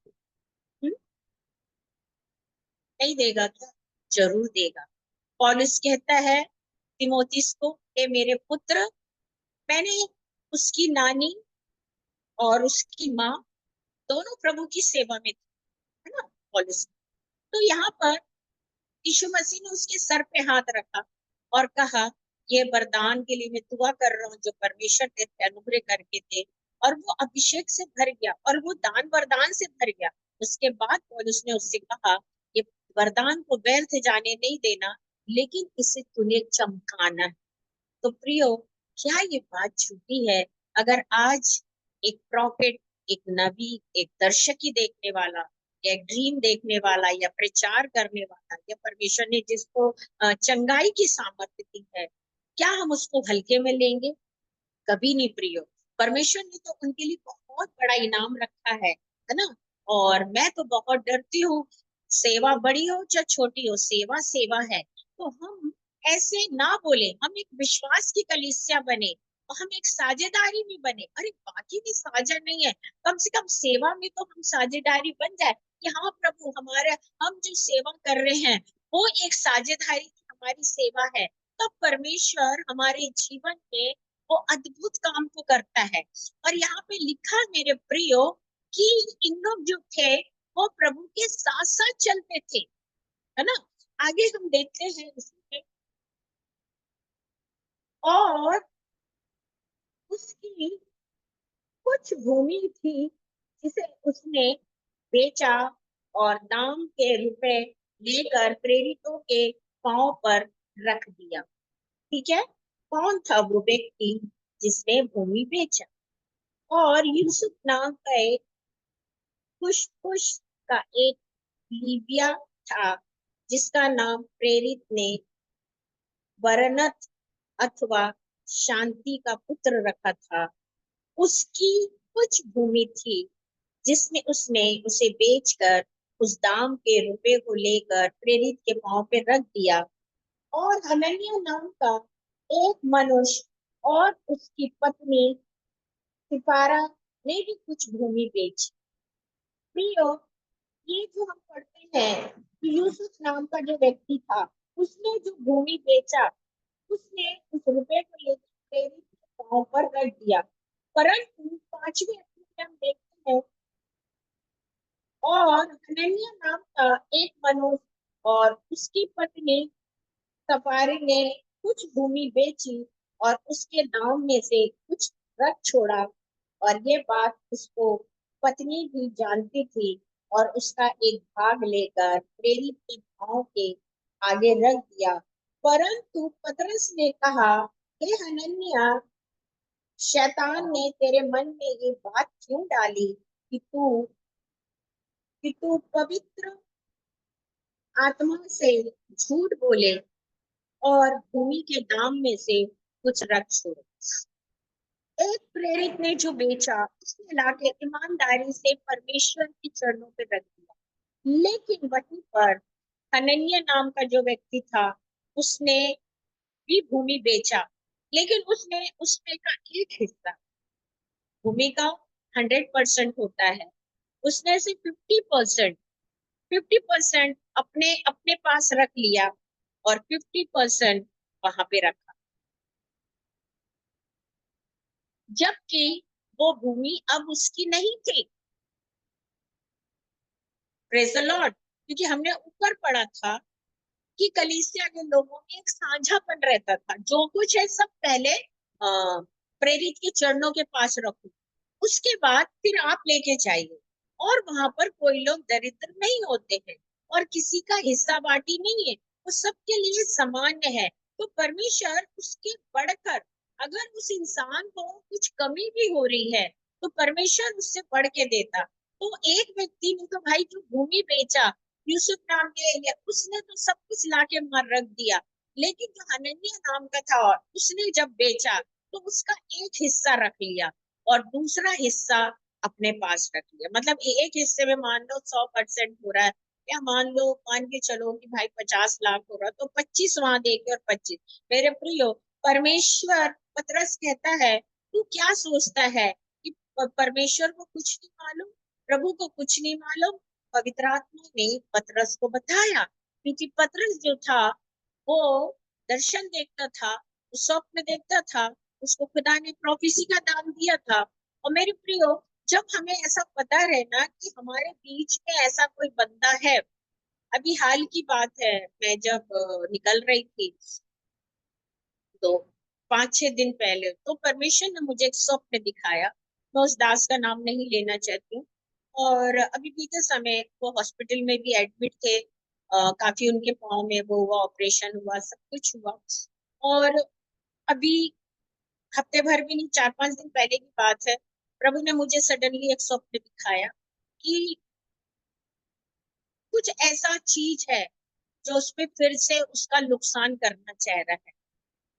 हम्म? नहीं देगा क्या? जरूर देगा। पौलुस कहता है तिमोथियस को, ए मेरे पुत्र, मैंने उसकी नानी और उसकी माँ दोनों प्रभु की सेवा में थी, है ना, पौलुस। तो यहाँ पर यीशु मसीह ने उसके सर पे हाथ रखा और कहा ये वरदान के लिए मैं दुआ कर रहा हूँ जो परमेश्वर तेरे अनुग्रह करके थे। और वो अभिषेक से भर गया और वो दान वरदान से भर गया। उसके बाद पौलुस ने उससे कहा ये वरदान को व्यर्थ जाने नहीं देना, लेकिन इसे तूने चमकाना है। तो प्रियो, क्या ये बात झूठी है? अगर आज एक प्रॉफिट, एक नबी, एक दर्शकी देखने वाला, या एक ड्रीम देखने वाला, या प्रचार करने वाला, या परमेश्वर ने जिसको चंगाई की सामर्थ्य दी है, क्या हम उसको हल्के में लेंगे? कभी नहीं प्रियो। परमेश्वर ने तो उनके लिए बहुत बड़ा इनाम रखा है ना। और मैं तो बहुत डरती हूँ, सेवा बड़ी हो चाहे छोटी हो, सेवा सेवा है। तो हम ऐसे ना बोले, हम एक विश्वास की कलीसिया बने और हम एक साझेदारी में बने। अरे बाकी भी साझा नहीं है, कम से कम सेवा में तो हम साझेदारी बन जाए कि हाँ प्रभु, हमारे हम जो सेवा कर रहे हैं वो एक साझेदारी की हमारी सेवा है। तब परमेश्वर हमारे जीवन में वो अद्भुत काम को करता है। और यहाँ पे लिखा है मेरे प्रियो कि इन लोग जो थे वो प्रभु के साथ साथ चलते थे, है ना। आगे हम देखते हैं इसमें, और उसकी कुछ भूमि थी जिसे उसने बेचा और दाम के रुपए लेकर प्रेरितों के पांव पर रख दिया। ठीक है, कौन था वो व्यक्ति जिसने भूमि बेचा? और यूसुफ नाम का एक खुश का एक लीबिया था, जिसका नाम प्रेरित ने वरनत अथवा शांति का पुत्र रखा था। उसकी कुछ भूमि थी जिसमें उसने उसे बेचकर उस दाम के रुपए को लेकर प्रेरित के पांव पे रख दिया। और हनन्याह नाम का एक मनुष्य और उसकी पत्नी सिपारा ने भी कुछ भूमि बेची। प्रियो, ये जो हम पढ़ते हैं कि यूसुफ नाम का जो व्यक्ति था, उसने जो भूमि बेचा, उसने उस रुपए को लेकर प्रेरित के पांव पर रख दिया। परंतु पांचवें अध्याय में हम देखते हैं, और हनन्याह नाम का एक मनुष्य और उसकी पत्नी सपारी ने कुछ भूमि बेची और उसके दाम में से कुछ रख छोड़ा। और ये बात उसको पत्नी भी जानती थी, और उसका एक भाग लेकर प्रेरित के पांव के आगे रख दिया। परंतु पतरस ने कहा, हे हनन्याह, शैतान ने तेरे मन में ये बात क्यों डाली कि तू पवित्र आत्मा से झूठ बोले और भूमि के दाम में से कुछ रख छोड़े? एक प्रेरित ने जो बेचा, उसने लाके ईमानदारी से परमेश्वर के चरणों पे रख दिया। लेकिन वहीं पर हनन्याह नाम का जो व्यक्ति था, उसने भी भूमि बेचा, लेकिन उसने उसमें का एक हिस्सा, भूमि का 100% होता है, उसने से 50% अपने अपने पास रख लिया और 50% वहां पे रखा। जबकि वो भूमि अब उसकी नहीं थी। Praise the Lord. क्योंकि हमने ऊपर पढ़ा था कि कलीसिया के लोगों में एक साझापन रहता था, जो कुछ है सब पहले प्रेरित के चरणों के पास रखो, उसके बाद फिर आप लेके जाइए। और वहां पर कोई लोग दरिद्र नहीं होते हैं, और किसी का हिस्सा बांटी नहीं है, वो सबके लिए सामान्य है। तो परमेश्वर उसके बढ़कर, अगर उस इंसान को कुछ कमी भी हो रही है, तो परमेश्वर उससे बढ़ के देता। तो एक व्यक्ति ने तो भाई जो भूमि बेचा, यूसुफ नाम के, उसने तो सब कुछ लाके मार रख दिया। लेकिन जो हनन्याह नाम का था, उसने जब बेचा तो उसका एक हिस्सा रख लिया और दूसरा हिस्सा अपने पास रख लिया। मतलब एक हिस्से में मान लो 100% हो रहा है, या मान के चलो कि भाई 50 लाख हो रहा, तो 25 वहां देके और 25। मेरे प्रियो, परमेश्वर, पतरस कहता है, तू क्या सोचता है कि परमेश्वर को कुछ नहीं मालूम, प्रभु को कुछ नहीं मालूम? पवित्र आत्मा ने पतरस को बताया, क्योंकि पतरस जो था वो दर्शन देखता था, स्वप्न देखता था, उसको खुदा ने प्रोफेसी का दान दिया था। और मेरे प्रियो, जब हमें ऐसा पता रहे ना कि हमारे बीच में ऐसा कोई बंदा है, अभी हाल की बात है, मैं जब निकल रही थी तो 5-6 दिन पहले, तो परमेश्वर ने मुझे एक स्वप्न दिखाया। मैं उस दास का नाम नहीं लेना चाहती हूँ। और अभी बीते समय वो हॉस्पिटल में भी एडमिट थे। काफी उनके पाँव में वो हुआ, ऑपरेशन हुआ, सब कुछ हुआ। और अभी हफ्ते भर भी नहीं, 4-5 दिन पहले की बात है, प्रभु ने मुझे सडनली एक स्वप्न दिखाया कि कुछ ऐसा चीज है जो उस पे फिर से उसका नुकसान करना चाह रहा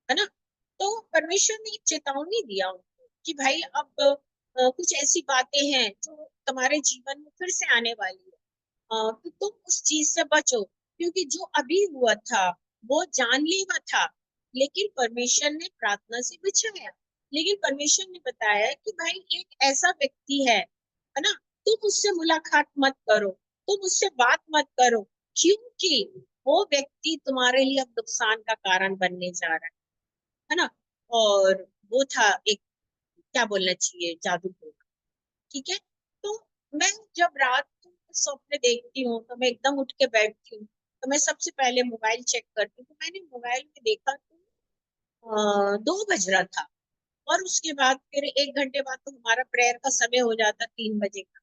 है ना। तो परमेश्वर ने एक चेतावनी दिया उनको कि भाई अब कुछ ऐसी बातें हैं जो तुम्हारे जीवन में फिर से आने वाली है, तो तुम उस चीज से बचो, क्योंकि जो अभी हुआ था वो जानलेवा था, लेकिन परमेश्वर ने प्रार्थना से बचाया। लेकिन परमेश्वर ने बताया कि भाई एक ऐसा व्यक्ति है ना, तुम उससे मुलाकात मत करो, तुम उससे बात मत करो, क्योंकि वो व्यक्ति तुम्हारे लिए अब नुकसान का कारण बनने जा रहा है ना। और वो था एक, क्या बोलना चाहिए, जादू टोना। ठीक है। तो मैं जब रात को स्वप्न देखती हूँ तो मैं एकदम उठ के बैठती हूँ, तो मैं सबसे पहले मोबाइल चेक करती हूँ। तो मैंने मोबाइल में देखा तो 2 बज रहा था, और उसके बाद फिर 1 घंटे बाद तो हमारा प्रेयर का समय हो जाता 3 बजे का।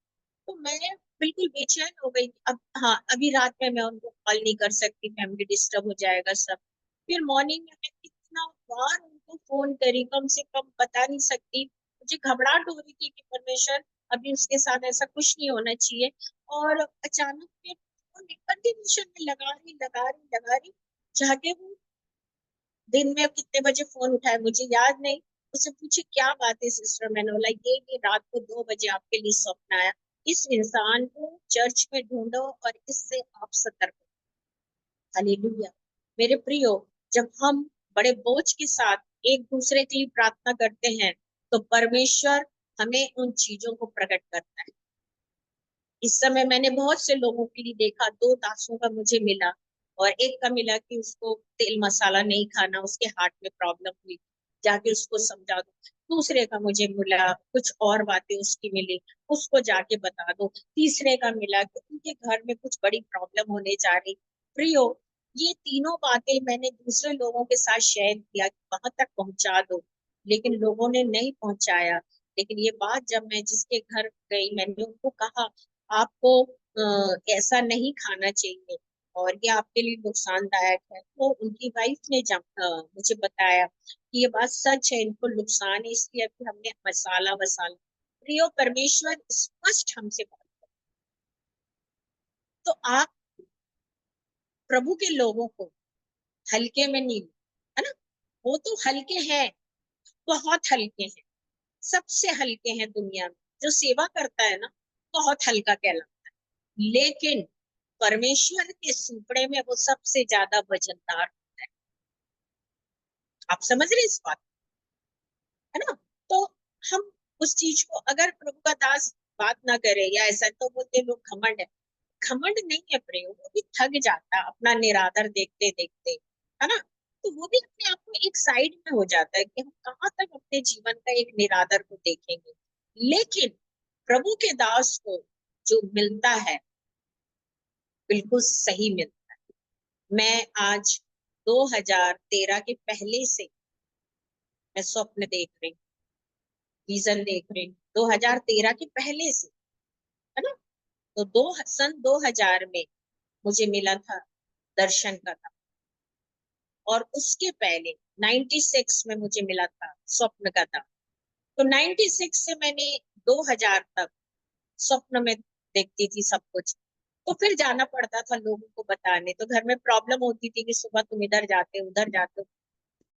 तो मैं बिल्कुल बेचैन हो गई। अब हाँ, अभी रात में मैं उनको कॉल नहीं कर सकती, फैमिली डिस्टर्ब हो जाएगा सब। फिर मॉर्निंग में मैं कितना बार उनको फोन करी, कम से कम बता नहीं सकती, मुझे घबराहट हो रही थी कि परमेश्वर अभी उसके साथ ऐसा कुछ नहीं होना चाहिए। और अचानक फिर कंटिन्यूशन में लगा रही जाके वो दिन में कितने बजे फोन उठाए मुझे याद नहीं। उससे पूछे क्या बात है सिस्टर, मैंने बोला ये रात को 2 बजे आपके लिए स्वप्न आया, इस इंसान को चर्च में ढूंढो और इससे आप सतर्क हो। हालेलुया। मेरे प्रियो, जब हम बड़े बोझ के साथ एक दूसरे के लिए प्रार्थना करते हैं तो परमेश्वर हमें उन चीजों को प्रकट करता है। इस समय मैंने बहुत से लोगों के लिए देखा, 2 दासों का मुझे मिला, और एक का मिला कि उसको तेल मसाला नहीं खाना, उसके हार्ट में प्रॉब्लम हुई, जाके उसको समझा दो। दूसरे का मुझे मिला, कुछ और बातें उसकी मिली, उसको जाके बता दो। तीसरे का मिला कि उनके घर में कुछ बड़ी प्रॉब्लम होने जा रही। प्रियो, ये तीनों बातें मैंने दूसरे लोगों के साथ शेयर किया कि वहां तक पहुंचा दो, लेकिन लोगों ने नहीं पहुंचाया। लेकिन ये बात जब मैं जिसके घर गई, मैंने उनको कहा आपको ऐसा नहीं खाना चाहिए और ये आपके लिए नुकसानदायक है, तो उनकी वाइफ ने मुझे बताया कि ये बात सच है, इनको नुकसान है इसलिए अभी हमने मसाला वसाला। प्रियो, परमेश्वर स्पष्ट हमसे बात। तो आप प्रभु के लोगों को हल्के में नहीं लो, है ना। वो तो हल्के हैं, बहुत हल्के हैं, सबसे हल्के हैं दुनिया में। जो सेवा करता है ना, बहुत हल्का कहलाता है, लेकिन परमेश्वर के सुपड़े में वो सबसे ज्यादा वजनदार होता है। आप समझ रहे इस बात, है ना। तो हम उस चीज को, अगर प्रभु का दास बात ना करे या ऐसा, तो बोलते लोग घमंड है। घमंड नहीं है प्रिय, वो भी थक जाता है अपना निरादर देखते देखते, है ना। तो वो भी अपने आप में एक साइड में हो जाता है कि हम कहाँ तक अपने जीवन का एक निरादर को देखेंगे। लेकिन प्रभु के दास को जो मिलता है, बिल्कुल सही मिलता है। मैं आज 2013 के पहले से मैं स्वप्न देख रही हूँ, विजन देख रही हूँ, 2013 के पहले से, है ना। तो सन 2000 में मुझे मिला था दर्शन का था, और उसके पहले 96 में मुझे मिला था स्वप्न का था। तो 96 से मैंने 2000 तक स्वप्न में देखती थी सब कुछ। तो फिर जाना पड़ता था लोगों को बताने, तो घर में प्रॉब्लम होती थी कि सुबह तुम इधर जाते उधर जाते।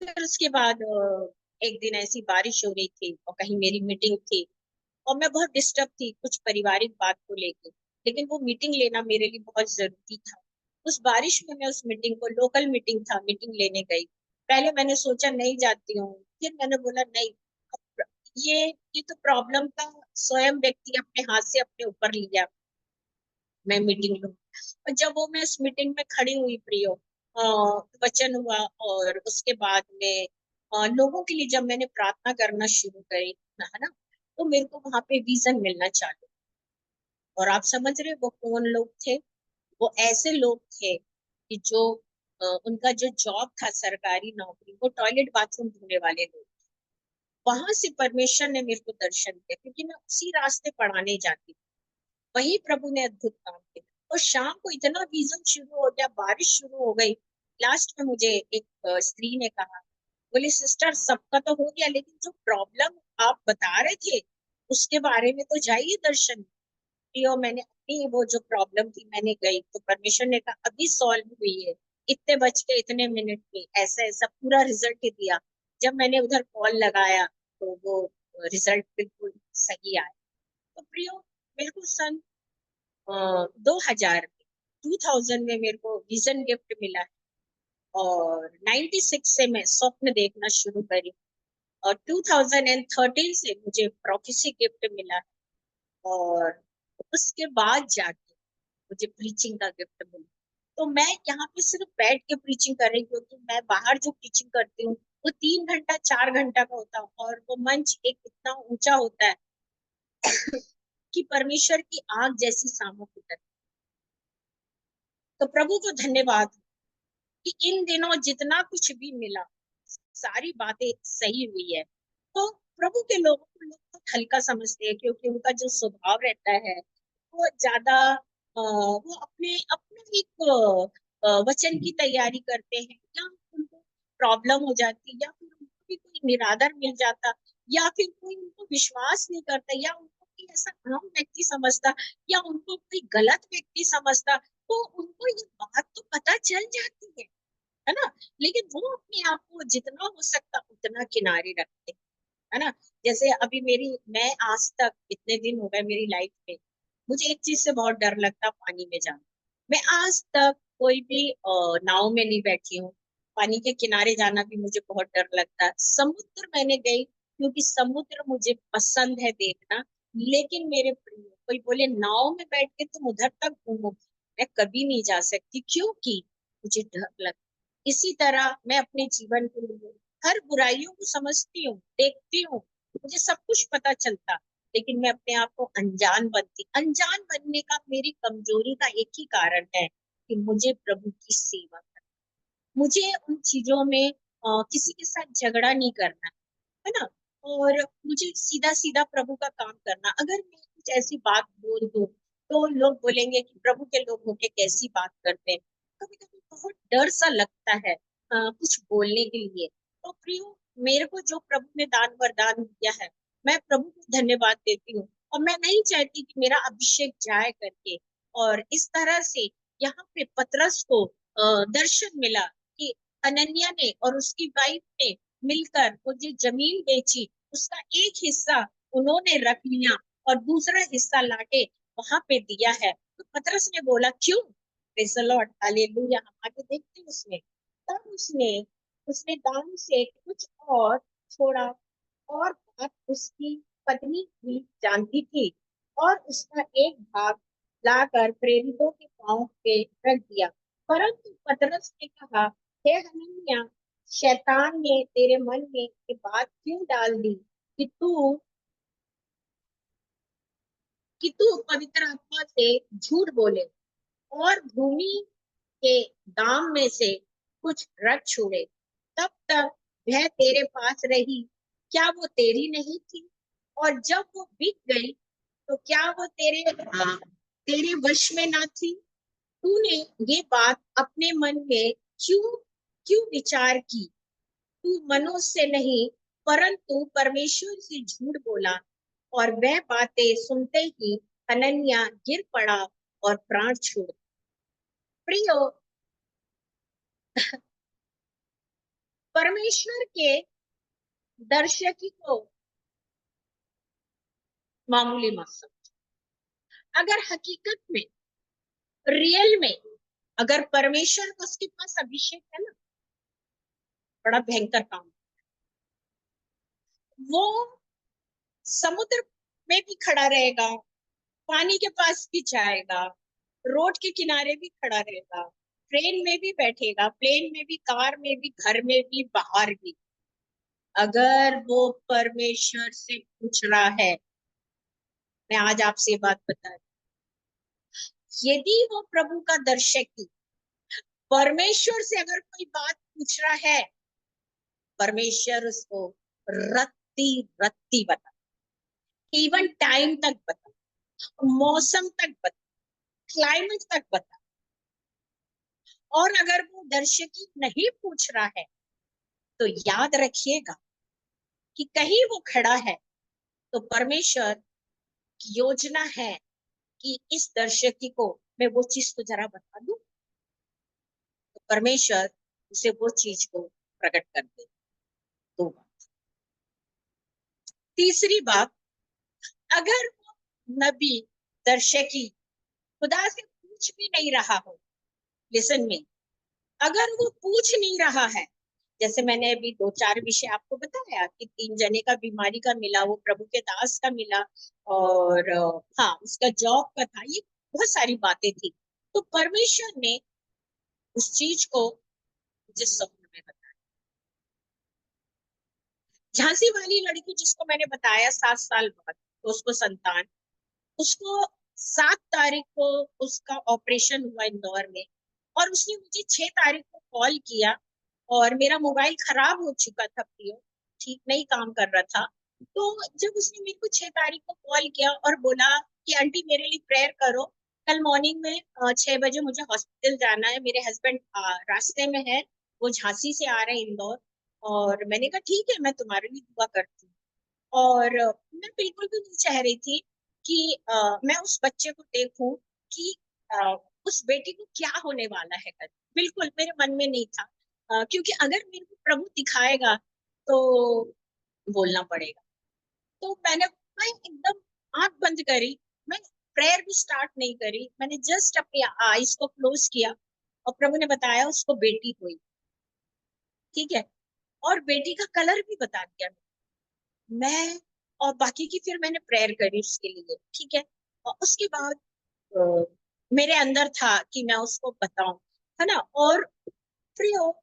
फिर उसके बाद एक दिन ऐसी बारिश हो रही थी और कहीं मेरी मीटिंग थी, और मैं बहुत डिस्टर्ब थी कुछ पारिवारिक बात को लेके, लेकिन वो मीटिंग लेना मेरे लिए बहुत जरूरी था। उस बारिश में मैं उस मीटिंग को, लोकल मीटिंग था, मीटिंग लेने गई। पहले मैंने सोचा नहीं जाती हूँ, फिर मैंने बोला नहीं, अब ये तो प्रॉब्लम का स्वयं व्यक्ति अपने हाथ से अपने ऊपर लिया, मैं मीटिंग लूं। और जब वो मैं उस मीटिंग में खड़ी हुई प्रियो, वचन हुआ, और उसके बाद में लोगों के लिए जब मैंने प्रार्थना करना शुरू करी, है ना, तो मेरे को वहां पे विजन मिलना चालू। और आप समझ रहे वो कौन लोग थे? वो ऐसे लोग थे कि जो उनका जो जॉब था, सरकारी नौकरी, वो टॉयलेट बाथरूम धोने वाले लोग। वहां से परमेश्वर ने मेरे को दर्शन दिया, क्योंकि मैं उसी रास्ते पढ़ाने जाती थी। वही प्रभु ने अद्भुत काम किया। और शाम को इतना विजन शुरू हो गया, बारिश शुरू हो गई। लास्ट में मुझे एक स्त्री ने कहा, बोले सिस्टर सबका तो हो गया, लेकिन जो प्रॉब्लम आप बता रहे थे उसके बारे में तो जाइए दर्शन। और मैंने अपनी वो जो प्रॉब्लम थी मैंने गई तो परमेश्वर ने कहा अभी सॉल्व हुई है, इतने बज के इतने मिनट में, ऐसा ऐसा पूरा रिजल्ट ही दिया। जब मैंने उधर कॉल लगाया तो वो रिजल्ट बिल्कुल सही आया। तो प्रियो, मेरे को सन 2000 में 2000 में मेरे को विजन गिफ्ट मिला है। और 96 से मैं स्वप्न देखना शुरू करी। और 2013 से मुझे प्रोफेसी गिफ्ट मिला है। और उसके बाद जाके मुझे प्रीचिंग का गिफ्ट मिला। तो मैं यहाँ पे सिर्फ बैठ के प्रीचिंग कर रही हूँ, क्योंकि मैं बाहर जो प्रीचिंग करती हूँ वो 3 घंटा 4 घंटा का होता है, और वो मंच एक इतना ऊंचा होता है कि परमेश्वर की आग जैसी सामत होता है। तो प्रभु को धन्यवाद कि इन दिनों जितना कुछ भी मिला सारी बातें सही हुई है। तो प्रभु के लोगों को लोग तो हल्का समझते हैं, क्योंकि उनका जो स्वभाव रहता है वो ज्यादा वो अपने अपने एक वचन की तैयारी करते हैं, या उनको प्रॉब्लम हो जाती, या फिर उनको भी कोई निरादर मिल जाता, या फिर कोई उनको विश्वास नहीं करता, या उनको कोई ऐसा आम व्यक्ति समझता, या उनको कोई गलत व्यक्ति समझता, तो उनको ये बात तो पता चल जाती है ना। लेकिन वो अपने आप को जितना हो सकता उतना किनारे रखते, है ना। जैसे अभी मैं आज तक इतने दिन हो गए मेरी लाइफ में, मुझे एक चीज से बहुत डर लगता, पानी में जाना। मैं आज तक कोई भी नाव में नहीं बैठी हूँ। पानी के किनारे जाना भी मुझे बहुत डर लगता है। समुद्र मैंने गई क्योंकि समुद्र मुझे पसंद है देखना। लेकिन मेरे प्रिय, कोई बोले नाव में बैठ के तुम उधर तक घूमो, मैं कभी नहीं जा सकती, क्योंकि मुझे डर लगता। इसी तरह मैं अपने जीवन के लिए हर बुराइयों को समझती हूँ, देखती हूँ, मुझे सब कुछ पता चलता, लेकिन मैं अपने आप को अनजान बनती। अनजान बनने का मेरी कमजोरी का एक ही कारण है कि मुझे प्रभु की सेवा करना। मुझे उन चीजों में किसी के साथ झगड़ा नहीं करना, है ना। और मुझे सीधा सीधा प्रभु का काम करना। अगर मैं कुछ ऐसी बात बोल दूं तो लोग बोलेंगे कि प्रभु के लोग होके कैसी बात करते हैं। कभी कभी बहुत डर सा लगता है कुछ बोलने के लिए। तो प्रियो, मेरे को जो प्रभु ने दान वरदान दिया है, मैं प्रभु को धन्यवाद देती हूँ। और मैं नहीं चाहती कि मेरा अभिषेक जाए करके। और इस तरह से यहाँ पे पतरस को दर्शन मिला कि अनन्या ने और उसकी वाइफ ने मिलकर वो जो जमीन बेची, उसका एक हिस्सा उन्होंने रख लिया और दूसरा हिस्सा लाके वहां पे दिया है। तो पतरस ने बोला क्यों, प्रेज़ द लॉर्ड, हालेलुया। हम आगे देखते हैं उसमें। तब उसने उसने दान से कुछ और छोड़ा। और बात उसकी पत्नी भी जानती थी, और उसका एक भाग लाकर प्रेरितों के पांव पे रख दिया। परंतु पतरस ने कहा, हे हनन्याह, शैतान ने तेरे मन में ये बात क्यों डाल दी कि तू पवित्र आत्मा से झूठ बोले और भूमि के दाम में से कुछ रख छोड़े। तब तक वह तेरे पास रही, क्या वो तेरी नहीं थी? और जब वो बिक गई तो क्या वो तेरे वश में ना थी? तूने ये बात अपने मन में क्यों क्यों विचार की? तू मनुष्य से नहीं परंतु परमेश्वर से झूठ बोला। और वह बातें सुनते ही हनन्याह गिर पड़ा और प्राण छोड़। प्रियो, परमेश्वर के दर्शक को मामूली मत समझो। अगर हकीकत में, रियल में, अगर परमेश्वर का उसके पास अभिषेक है ना, बड़ा भयंकर काम। वो समुद्र में भी खड़ा रहेगा, पानी के पास भी जाएगा, रोड के किनारे भी खड़ा रहेगा, ट्रेन में भी बैठेगा, प्लेन में भी, कार में भी, घर में भी, बाहर भी। अगर वो परमेश्वर से पूछ रहा है, मैं आज आपसे ये बात बता रही, यदि वो प्रभु का दर्शक ही परमेश्वर से अगर कोई बात पूछ रहा है, परमेश्वर उसको रत्ती रत्ती बता, इवन टाइम तक बता, मौसम तक बता, क्लाइमेट तक बता। और अगर वो दर्शकी नहीं पूछ रहा है तो याद रखिएगा कि कहीं वो खड़ा है तो परमेश्वर की योजना है कि इस दर्शकी को मैं वो चीज तो जरा बता दूं, तो परमेश्वर उसे वो चीज को प्रकट कर दे। दो बात। तीसरी बात, अगर वो नबी दर्शकी खुदा से पूछ भी नहीं रहा हो, लिसन में, अगर वो पूछ नहीं रहा है, जैसे मैंने अभी दो चार विषय आपको बताया कि तीन जने का बीमारी का मिला, वो प्रभु के दास का मिला, और हाँ उसका जॉब का था, ये बहुत सारी बातें थी। तो परमेश्वर ने उस चीज को मुझे स्वप्न में बताया। झांसी वाली लड़की जिसको मैंने बताया 7 साल बाद तो उसको संतान, उसको 7 तारीख को उसका ऑपरेशन हुआ इंदौर में, और उसने मुझे 6 तारीख को कॉल किया, और मेरा मोबाइल खराब हो चुका था, प्रियो ठीक नहीं काम कर रहा था। तो जब उसने मेरे को 6 तारीख को कॉल किया और बोला कि आंटी मेरे लिए प्रेयर करो, कल मॉर्निंग में 6 बजे मुझे हॉस्पिटल जाना है, मेरे हस्बैंड रास्ते में है, वो झांसी से आ रहे हैं इंदौर। और मैंने कहा ठीक है, मैं तुम्हारे लिए दुआ करती हूँ। और मैं बिल्कुल भी नहीं चाह रही थी कि मैं उस बच्चे को देखूं कि अ, उस बेटी को क्या होने वाला है कल, बिल्कुल मेरे मन में नहीं था। क्योंकि अगर मेरे को प्रभु दिखाएगा तो बोलना पड़ेगा। तो मैं एकदम आंख बंद करी, मैं प्रेयर भी स्टार्ट नहीं करी, मैंने जस्ट अपनी आईज को क्लोज किया, और प्रभु ने बताया उसको बेटी हुई। ठीक है, और बेटी का कलर भी बता दिया मैं, और बाकी की फिर मैंने प्रेयर करी उसके लिए। ठीक है, और उसके बाद अ, मेरे अंदर था कि मैं उसको बताऊं, है ना। और फ्री हो,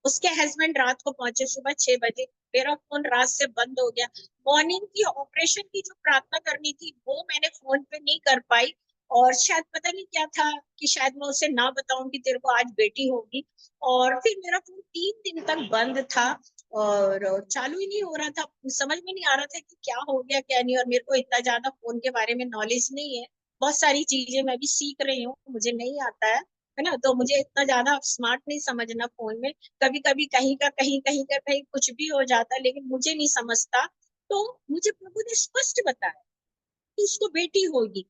उसके हस्बैंड रात को पहुंचे सुबह 6 बजे, मेरा फोन रात से बंद हो गया। मॉर्निंग की ऑपरेशन की जो प्रार्थना करनी थी वो मैंने फोन पे नहीं कर पाई, और शायद पता नहीं क्या था कि शायद मैं उसे ना बताऊं कि तेरे को आज बेटी होगी। और फिर मेरा फोन 3 दिन तक बंद था, और चालू ही नहीं हो रहा था, समझ में नहीं आ रहा था कि क्या हो गया क्या नहीं। और मेरे को इतना ज्यादा फोन के बारे में नॉलेज नहीं है, बहुत सारी चीजें मैं भी सीख रही हूँ, मुझे नहीं आता है ना। तो मुझे इतना ज्यादा स्मार्ट नहीं समझना फोन में, कभी कभी कहीं कुछ भी हो जाता है, लेकिन मुझे नहीं समझता। तो मुझे प्रभु ने स्पष्ट बताया कि उसको बेटी होगी।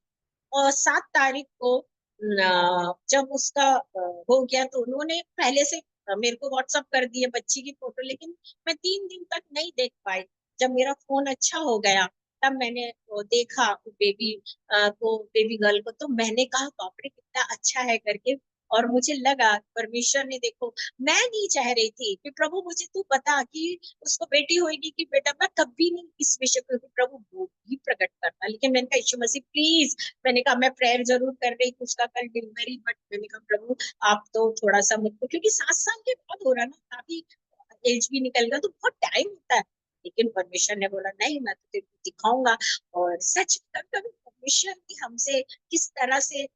और 7 तारीख को जब उसका हो गया, तो उन्होंने पहले से मेरे को व्हाट्सअप कर दिए बच्ची की फोटो, लेकिन मैं 3 दिन तक नहीं देख पाई। जब मेरा फोन अच्छा हो गया तब मैंने वो देखा बेबी को, बेबी गर्ल को, तो मैंने कहा बाप रे कितना अच्छा है करके। और मुझे लगा परमेश्वर ने देखो, मैं नहीं चाह रही थी कि प्रभु मुझे तू बता कि उसको बेटी होगी कि बेटा, मैं कभी नहीं इस विषय को, प्रभु वो भी प्रकट करता, लेकिन मैंने कहा यीशु मसीह प्लीज, मैंने कहा मैं प्रेयर जरूर कर रही थी उसका कल डिलीवरी, बट मैंने कहा प्रभु आप तो थोड़ा सा मुझको, क्योंकि 7 साल के बाद हो रहा ना, काफी एज भी निकल गया तो बहुत टाइम होता है। लेकिन परमेश्वर ने बोला नहीं, मैं तो तेरे को दिखाऊंगा। और सच कभी कभी परमेश्वर भी हमसे किस तरह से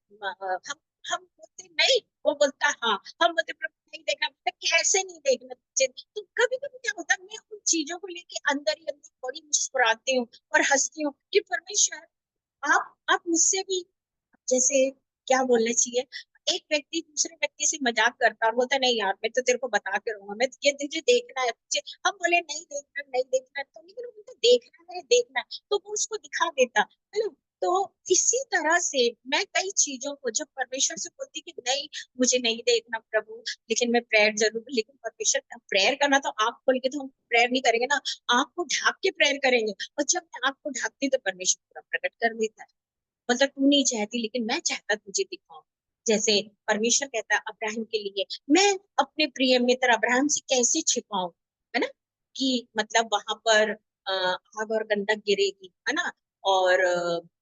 हम बोलते नहीं, वो बोलता हाँ, हम बोलते प्रभु नहीं देखना, बोलता कैसे नहीं देखना तुझे। तो कभी कभी क्या होता है, मैं उन चीजों को लेके अंदर ही अंदर बड़ी मुस्कुराती हूँ और हंसती हूँ कि परमेश्वर आप मुझसे भी, जैसे क्या बोलना चाहिए, एक व्यक्ति दूसरे व्यक्ति से मजाक करता और बोलता नहीं यार मैं तो तेरे को बता के रहूंगा, मैं ये तुझे देखना है तुझे, हम बोले नहीं देखना नहीं देखना, तो लेकिन वो बोलता देखना है देखना है, तो वो उसको दिखा देता है ना। तो इसी तरह से मैं कई चीजों को जब परमेश्वर से बोलती कि नहीं मुझे नहीं देखना प्रभु, लेकिन मैं प्रेयर जरूर, लेकिन परमेश्वर प्रेयर करना तो आंख खोल के तो हम प्रेयर नहीं करेंगे ना, आंख को ढाक के प्रेयर करेंगे। और जब मैं आंख को ढाकती तो परमेश्वर पूरा प्रकट कर देता है। मतलब तू नहीं चाहती लेकिन मैं चाहता तुझे दिखाऊं। जैसे परमेश्वर कहता है अब्राहम के लिए, मैं अपने प्रिय मित्र अब्राहम से कैसे छिपाऊं, है ना, कि मतलब वहां पर आग और गंधक गिरेगी, है ना, और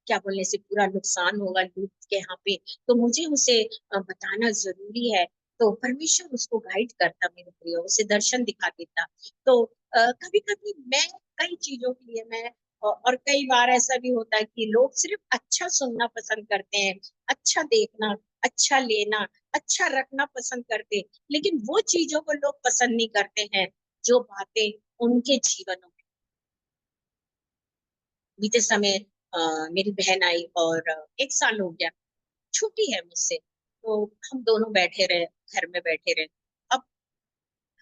क्या बोलने से पूरा नुकसान होगा लूत के यहाँ पे, तो मुझे उसे बताना जरूरी है। तो परमेश्वर उसको गाइड करता, मेरे प्रिय उसे दर्शन दिखा देता। तो कभी कभी मैं कई चीजों के लिए मैं और कई बार ऐसा भी होता है कि लोग सिर्फ अच्छा सुनना पसंद करते हैं, अच्छा देखना, अच्छा लेना, अच्छा रखना पसंद करते हैं, लेकिन वो चीजों को लोग पसंद नहीं करते हैं जो बातें उनके जीवनों में। बीते समय मेरी बहन आई, और 1 साल हो गया, छोटी है मुझसे, तो हम दोनों बैठे रहे, घर में बैठे रहे। अब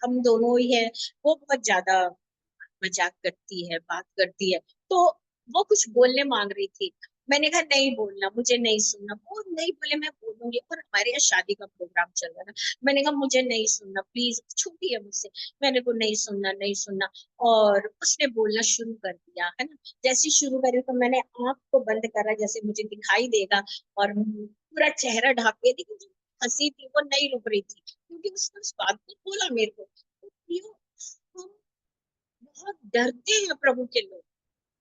हम दोनों ही है, वो बहुत ज्यादा मजाक करती है, बात करती है। तो वो कुछ बोलने मांग रही थी। मैंने कहा नहीं बोलना, मुझे नहीं सुनना। वो नहीं बोले मैं बोलूंगी, और हमारे यहाँ शादी का प्रोग्राम चल रहा था। मैंने कहा मुझे नहीं सुनना प्लीज, छोटी है मुझसे। मैंने को नहीं सुनना, नहीं सुनना। और उसने बोलना शुरू कर दिया, है ना। जैसे ही शुरू करी तो मैंने आंख को बंद करा जैसे मुझे दिखाई देगा, और पूरा चेहरा ढाक दिया। लेकिन जो हंसी थी वो नहीं रुक रही थी, क्योंकि उसने उस बात को बोला मेरे को। तो यो, हम बहुत डरते हैं प्रभु के लोग।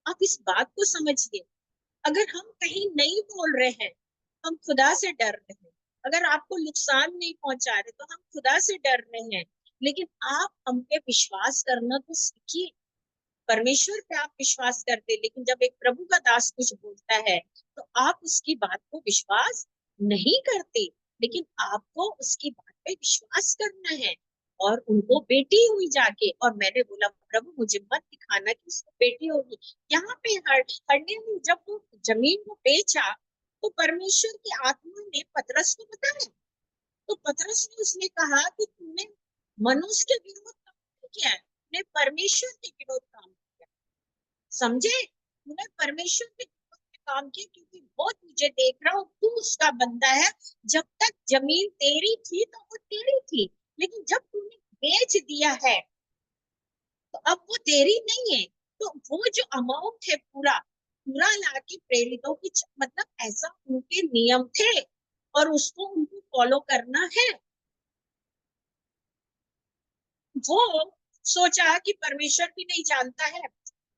आप इस बात को समझिए। अगर हम कहीं नहीं बोल रहे हैं, हम खुदा से डर रहे हैं। अगर आपको नुकसान नहीं पहुंचा रहे तो हम खुदा से डर रहे हैं। लेकिन आप हम पे विश्वास करना तो सीखिए। परमेश्वर पे आप विश्वास करते, लेकिन जब एक प्रभु का दास कुछ बोलता है तो आप उसकी बात को विश्वास नहीं करते। लेकिन आपको उसकी बात पे विश्वास करना है। और उनको बेटी हुई जाके, और मैंने बोला प्रभु मुझे मत दिखाना कि उसको बेटी होगी। यहाँ पे हरने ने जब वो जमीन को बेचा, तो परमेश्वर की आत्मा ने पतरस को बताया। तो पतरस ने उसने कहा कि तूने मनुष्य के विरोध काम नहीं किया है, तूने परमेश्वर के विरोध काम किया। समझे, तूने परमेश्वर के विरोध में काम किया, क्योंकि वो तुझे देख रहा हो, तू उसका बंदा है। जब तक जमीन तेरी थी तो वो तेरी थी, लेकिन जब तूने बेच दिया है तो अब वो तेरी नहीं है। तो वो जो अमाउंट है पूरा पूरा लाके प्रेरितों की मतलब ऐसा उनके नियम थे, और उसको उनको फॉलो करना है। वो सोचा कि परमेश्वर भी नहीं जानता है।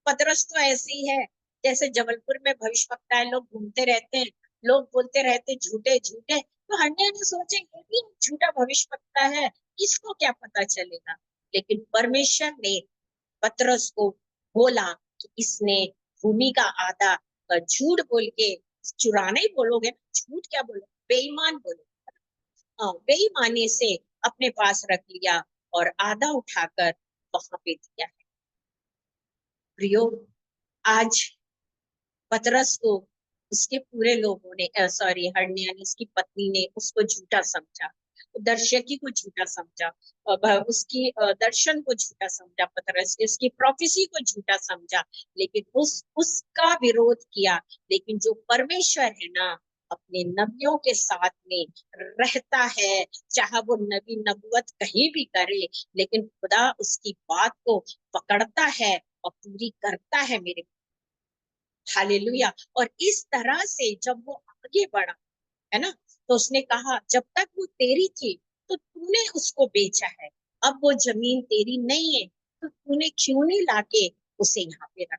पतरस तो ऐसे ही है, जैसे जबलपुर में भविष्यवक्ता लोग घूमते रहते हैं, लोग बोलते रहते झूठे झूठे। तो हन्ने ने सोचे ये भी झूठा भविष्यवक्ता है, इसको क्या पता चलेगा। लेकिन परमेश्वर ने पतरस को बोला कि इसने भूमि का आधा झूठ बोल के, चुराना ही बोलोगे, झूठ क्या बोलो, बेईमान बोलो, बेईमानी से अपने पास रख लिया, और आधा उठाकर वहां पे दिया है। प्रियो, आज पतरस को उसके पूरे लोगों ने, सॉरी, हरनिया ने, उसकी पत्नी ने उसको झूठा समझा, दर्शकी को झूठा समझा, उसकी दर्शन को झूठा समझा, पतरस ने उसकी प्रोफेसी को झूठा समझा। लेकिन उसका विरोध किया। लेकिन जो परमेश्वर है ना, अपने नबियों के साथ में रहता है। चाहे वो नबी नबुवत कहीं भी करे, लेकिन खुदा उसकी बात को पकड़ता है और पूरी करता है मेरे। हालेलुया। और इस तरह से जब वो आगे बढ़ा, है ना, तो उसने कहा जब तक वो तेरी थी तो तूने उसको बेचा है, अब वो जमीन तेरी नहीं है, तो तूने क्यों नहीं लाके उसे यहाँ पे रखा।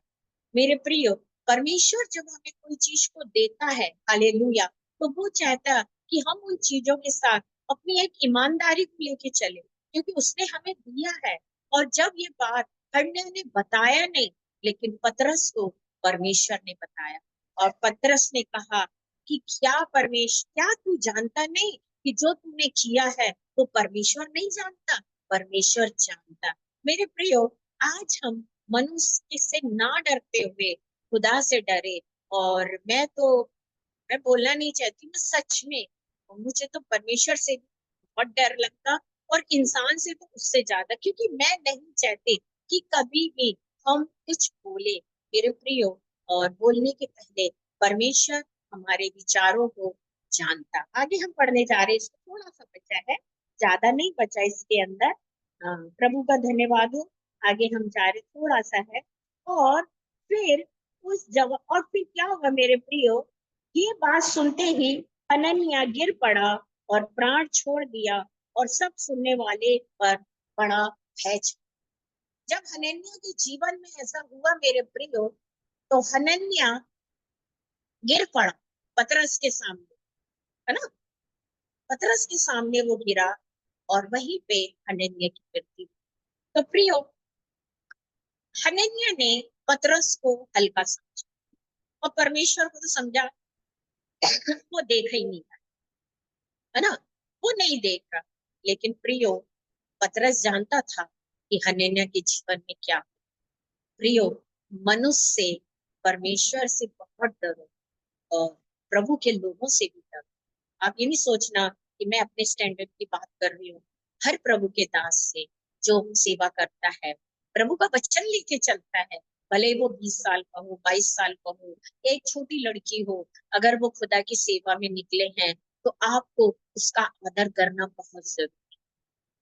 मेरे प्रियो, परमेश्वर जब हमें कोई चीज को देता है, हालेलुया, तो वो चाहता है कि हम उन चीजों के साथ अपनी एक ईमानदारी को लेके चले, क्योंकि उसने हमें दिया है। और जब ये बात हन्ने ने बताया नहीं, लेकिन पतरस को परमेश्वर ने बताया। और पतरस ने कहा कि क्या तू जानता नहीं कि जो तूने किया है तो परमेश्वर नहीं जानता, परमेश्वर जानता। मेरे प्रियो, आज हम मनुष्य से ना डरते हुए खुदा से डरे। और मैं बोलना नहीं चाहती, मैं सच में, मुझे तो परमेश्वर से भी बहुत डर लगता, और इंसान से तो उससे ज्यादा, क्योंकि मैं नहीं चाहती कि कभी भी हम कुछ बोले। मेरे प्रियो, और बोलने के पहले परमेश्वर हमारे विचारों को जानता। आगे हम पढ़ने जा रहे हैं, इसको थोड़ा सा बचा है, ज्यादा नहीं बचा इसके अंदर। प्रभु का धन्यवाद हो। आगे हम जा रहे, थोड़ा सा है। और फिर उस जगह, और फिर क्या होगा मेरे प्रियो, ये बात सुनते ही हनन्याह गिर पड़ा और प्राण छोड़ दिया, और सब सुनने वाले पर बड़ा भय छा। जब हनन्याह के जीवन में ऐसा हुआ मेरे प्रियो, तो हनन्याह गिर पड़ा पतरस के सामने, है ना। पतरस के सामने वो गिरा, और वहीं पे हनन्याह की मृत्यु। तो प्रियो, हनन्याह ने पतरस को हल्का समझा, और परमेश्वर को तो समझा वो देखा ही नहीं, है ना, वो नहीं देख रहा। लेकिन प्रियो, पतरस जानता था कि हनन्याह के जीवन में क्या। प्रियो, मनुष्य से, परमेश्वर से बहुत डरो, और प्रभु के लोगों से भी डरो। आप ये नहीं सोचना कि मैं अपने स्टैंडर्ड की बात कर रही हूँ। हर प्रभु के दास से जो सेवा करता है, प्रभु का वचन लेके चलता है, भले वो 20 साल का हो, 22 साल का हो, एक छोटी लड़की हो, अगर वो खुदा की सेवा में निकले हैं तो आपको उसका आदर करना बहुत जरूरी है।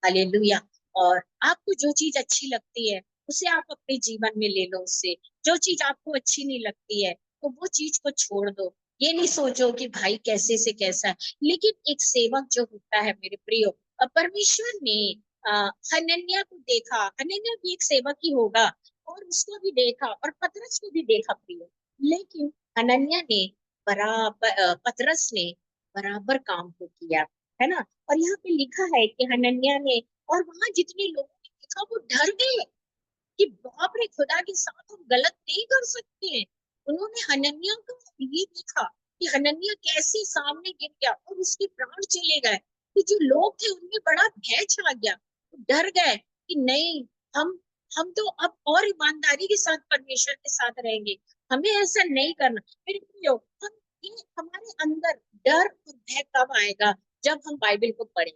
हालेलुया। और आपको जो चीज अच्छी लगती है उसे आप अपने जीवन में ले लो। उससे जो चीज आपको अच्छी नहीं लगती है तो वो चीज को छोड़ दो। ये नहीं सोचो कि भाई कैसे से कैसा है। लेकिन एक सेवक जो होता है मेरे प्रियो, परमेश्वर ने हनन्याह को देखा। हनन्याह भी एक सेवक ही होगा, और उसको भी देखा और पतरस को भी देखा प्रियो। लेकिन हनन्याह ने बराबर, पतरस ने बराबर काम को किया, है ना। और यहाँ पे लिखा है कि हनन्याह ने, और वहां जितने लोगों ने देखा वो डर गए कि बाप रे, खुदा के साथ हम गलत नहीं कर सकते हैं। उन्होंने हनन्याह को ये देखा कि हनन्याह कैसे सामने गिर गया और उसके प्राण चले गए। तो जो लोग थे उनमें बड़ा भय छा गया, वो डर गए कि नहीं, हम हम तो अब और ईमानदारी के साथ परमेश्वर के साथ रहेंगे, हमें ऐसा नहीं करना। मेरे प्रियो, हम ये हमारे अंदर डर और भय कब आएगा? जब हम बाइबल को पढ़ें,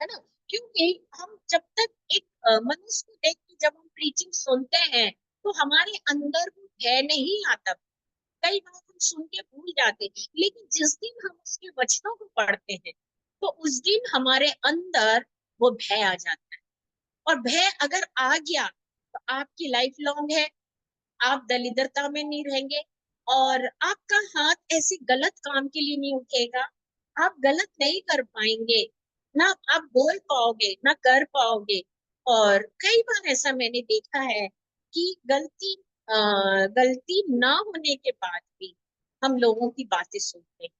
है ना। क्योंकि हम जब तक एक मनुष्य को देख के जब हम प्रीचिंग सुनते हैं तो हमारे अंदर वो भय नहीं आता। कई बार हम सुन के भूल जाते हैं, लेकिन जिस दिन हम उसके वचनों को पढ़ते हैं तो उस दिन हमारे अंदर वो भय आ जाता है। और भय अगर आ गया तो आपकी लाइफ लॉन्ग है, आप दलिद्रता में नहीं रहेंगे, और आपका हाथ ऐसे गलत काम के लिए नहीं उठेगा। आप गलत नहीं कर पाएंगे, ना आप बोल पाओगे ना कर पाओगे। और कई बार ऐसा मैंने देखा है कि गलती ना होने के बाद भी हम लोगों की बातें सुनते हैं।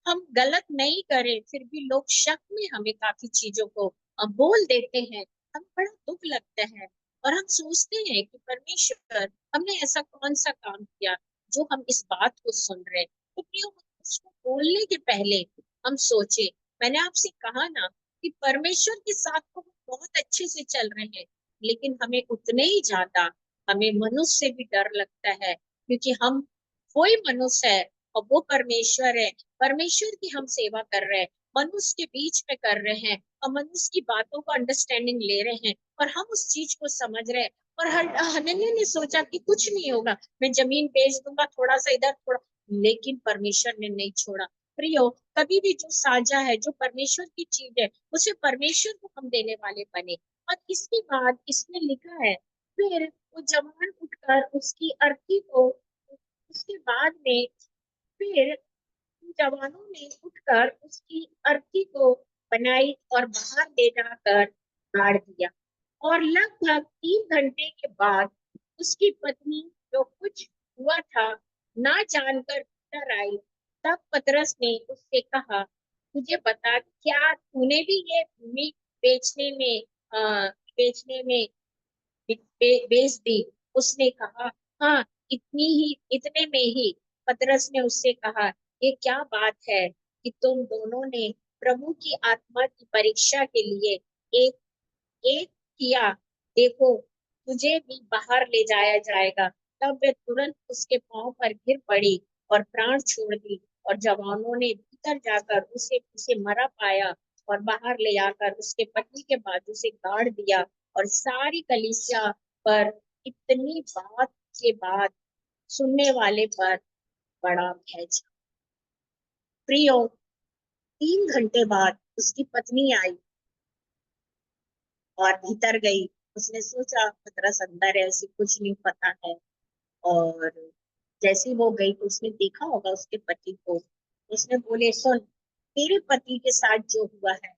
हम गलत नहीं करें फिर भी लोग शक में हमें काफी चीजों को बोल देते हैं। हमें बड़ा दुख लगता है, और हम सोचते हैं कि परमेश्वर, हमने ऐसा कौन सा काम किया जो हम इस बात को सुन रहे हैं। तो प्रियो, उसको बोलने के पहले हम सोचे। मैंने आपसे कहा ना कि परमेश्वर के साथ तो हम बहुत अच्छे से चल रहे हैं, लेकिन हमें उतने ही ज्यादा हमें मनुष्य से भी डर लगता है, क्योंकि हम वही मनुष्य है और वो परमेश्वर है। परमेश्वर की हम सेवा कर रहे हैं, मनुष्य के बीच में कर रहे हैं, और मनुष्य की बातों को अंडरस्टैंडिंग ले रहे हैं, और हम उस चीज को समझ रहे हैं। और हनन्याह ने सोचा कि कुछ नहीं होगा, मैं जमीन बेच दूंगा, थोड़ा सा इधर थोड़ा। लेकिन परमेश्वर ने नहीं छोड़ा। प्रियो, कभी भी जो साझा है, जो परमेश्वर की चीज है, उसे परमेश्वर को हम देने वाले बने। और इसके बाद इसमें लिखा है, फिर वो जवान उठकर उसकी अर्थी को, उसके बाद में फिर जवानों ने उठकर उसकी अर्थी को बनाई और बाहर ले जाकर गाड़ दिया। और लगभग 3 घंटे के बाद उसकी पत्नी, जो कुछ हुआ था ना जानकर भीतर आई। तब पतरस ने उससे कहा, तुझे बता, क्या तूने भी ये भूमि बेचने में बेचने में बेच दी? उसने कहा, हाँ, इतने में ही। पतरस ने उससे कहा, ये क्या बात है कि तुम दोनों ने प्रभु की आत्मा की परीक्षा के लिए एक एक किया। देखो, तुझे भी बाहर ले जाया जाएगा। तब वे तुरंत उसके पांव पर गिर पड़ी और प्राण छोड़ दी। और जवानों ने भीतर जाकर उसे उसे मरा पाया, और बाहर ले आकर उसके पति के बाजू से गाड़ दिया। और सारी कलीसिया पर इतनी बात के बाद सुनने वाले पर बड़ा भय छा। प्रियो, 3 घंटे बाद उसकी पत्नी आई और भीतर गई। उसने सोचा पतरस अंदर है, उसे कुछ नहीं पता है। और जैसे ही वो गई तो उसने देखा होगा उसके पति को। उसने बोले, सुन, तेरे पति के साथ जो हुआ है,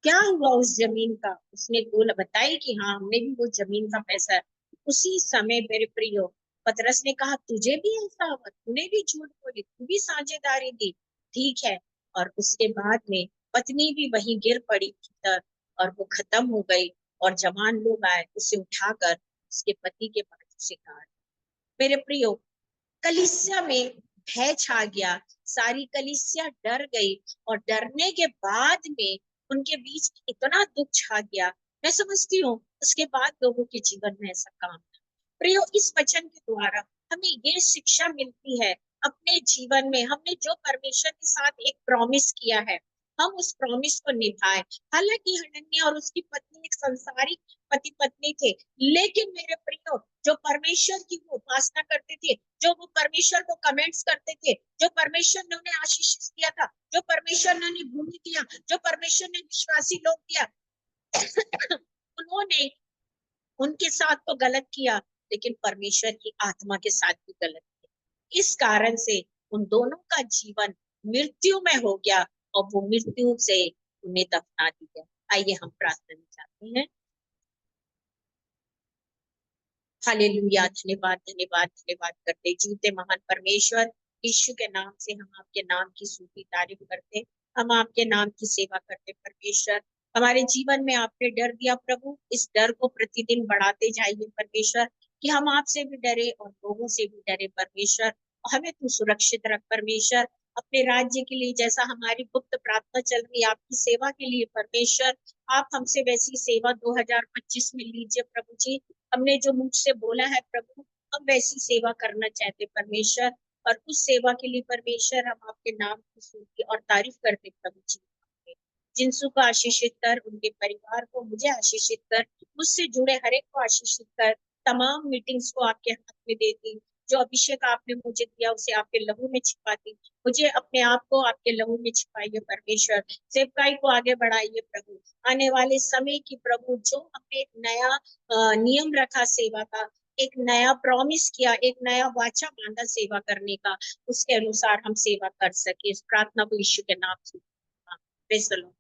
क्या हुआ उस जमीन का? उसने बोला, बताई कि हाँ, हमने भी वो जमीन का पैसा है। उसी समय मेरे प्रियो, पतरस ने कहा, तुझे भी ऐसा हुआ? तूने भी झूठ बोली, तू भी साझेदारी दी? ठीक है। और उसके बाद में पत्नी भी वहीं गिर पड़ी भीतर, और वो खत्म हो गई। और जवान लोग आए, उसे उठाकर उसके पति के बाजू से काट। मेरे प्रियो, कलीसिया में भय छा गया। सारी कलीसिया डर गई, और डरने के बाद में उनके बीच में इतना दुख छा गया। मैं समझती हूँ उसके बाद लोगों के जीवन में ऐसा काम था। प्रियो, इस वचन के द्वारा हमें ये शिक्षा मिलती है, अपने जीवन में हमने जो परमेश्वर के साथ एक प्रॉमिस किया है, हम उस प्रॉमिस को निभाएं। हालांकि हनन्याह और उसकी पत्नी एक संसारिक पति पत्नी थे, लेकिन मेरे प्रियो, जो परमेश्वर की वो उपासना करते थे, जो वो परमेश्वर को कमेंट्स करते थे, जो परमेश्वर ने उन्हें आशीष दिया था, जो परमेश्वर ने उन्हें भूमि दिया, जो परमेश्वर ने विश्वासी लोग दिया, उन्होंने उनके साथ तो गलत किया, लेकिन परमेश्वर की आत्मा के साथ भी गलत किया। इस कारण से उन दोनों का जीवन मृत्यु में हो गया और वो मृत्यु से उन्हें दफना दिया। आइए हम प्रार्थना में जाते हैं। हालेलुया, धन्यवाद धन्यवाद धन्यवाद करते जीवते महान परमेश्वर यीशु के नाम से हम आपके नाम की स्तुति तारीफ करते, हम आपके नाम की सेवा करते। परमेश्वर, हमारे जीवन में आपने डर दिया प्रभु, इस डर को प्रतिदिन बढ़ाते जाइए परमेश्वर, कि हम आपसे भी डरे और लोगों से भी डरे परमेश्वर। हमें तू सुरक्षित रख परमेश्वर, अपने राज्य के लिए जैसा हमारी गुप्त प्रार्थना चल रही है आपकी सेवा के लिए परमेश्वर, आप हमसे वैसी सेवा 2025 में लीजिए प्रभु जी। हमने जो मुझसे बोला है प्रभु, हम वैसी सेवा करना चाहते परमेश्वर, और उस सेवा के लिए परमेश्वर हम आपके नाम की स्तुति और तारीफ करते प्रभु जी। जिनसु को आशीषित कर, उनके परिवार को मुझे आशीषित कर, मुझसे जुड़े हर एक को आशीषित कर, तमाम मीटिंग्स को आपके हाथ में देती, जो अभिषेक आपने मुझे दिया उसे आपके लहू में छिपाती, मुझे अपने आप को आपके लहू में छिपाइए परमेश्वर, सेवकाई को आगे बढ़ाइए प्रभु। आने वाले समय की प्रभु, जो हमने एक नया नियम रखा सेवा का, एक नया प्रॉमिस किया, एक नया वाचा बांधा सेवा करने का, उसके अनुसार हम सेवा कर सके। इस प्रार्थना को यीशु के नाम से, प्रेज़ द लॉर्ड।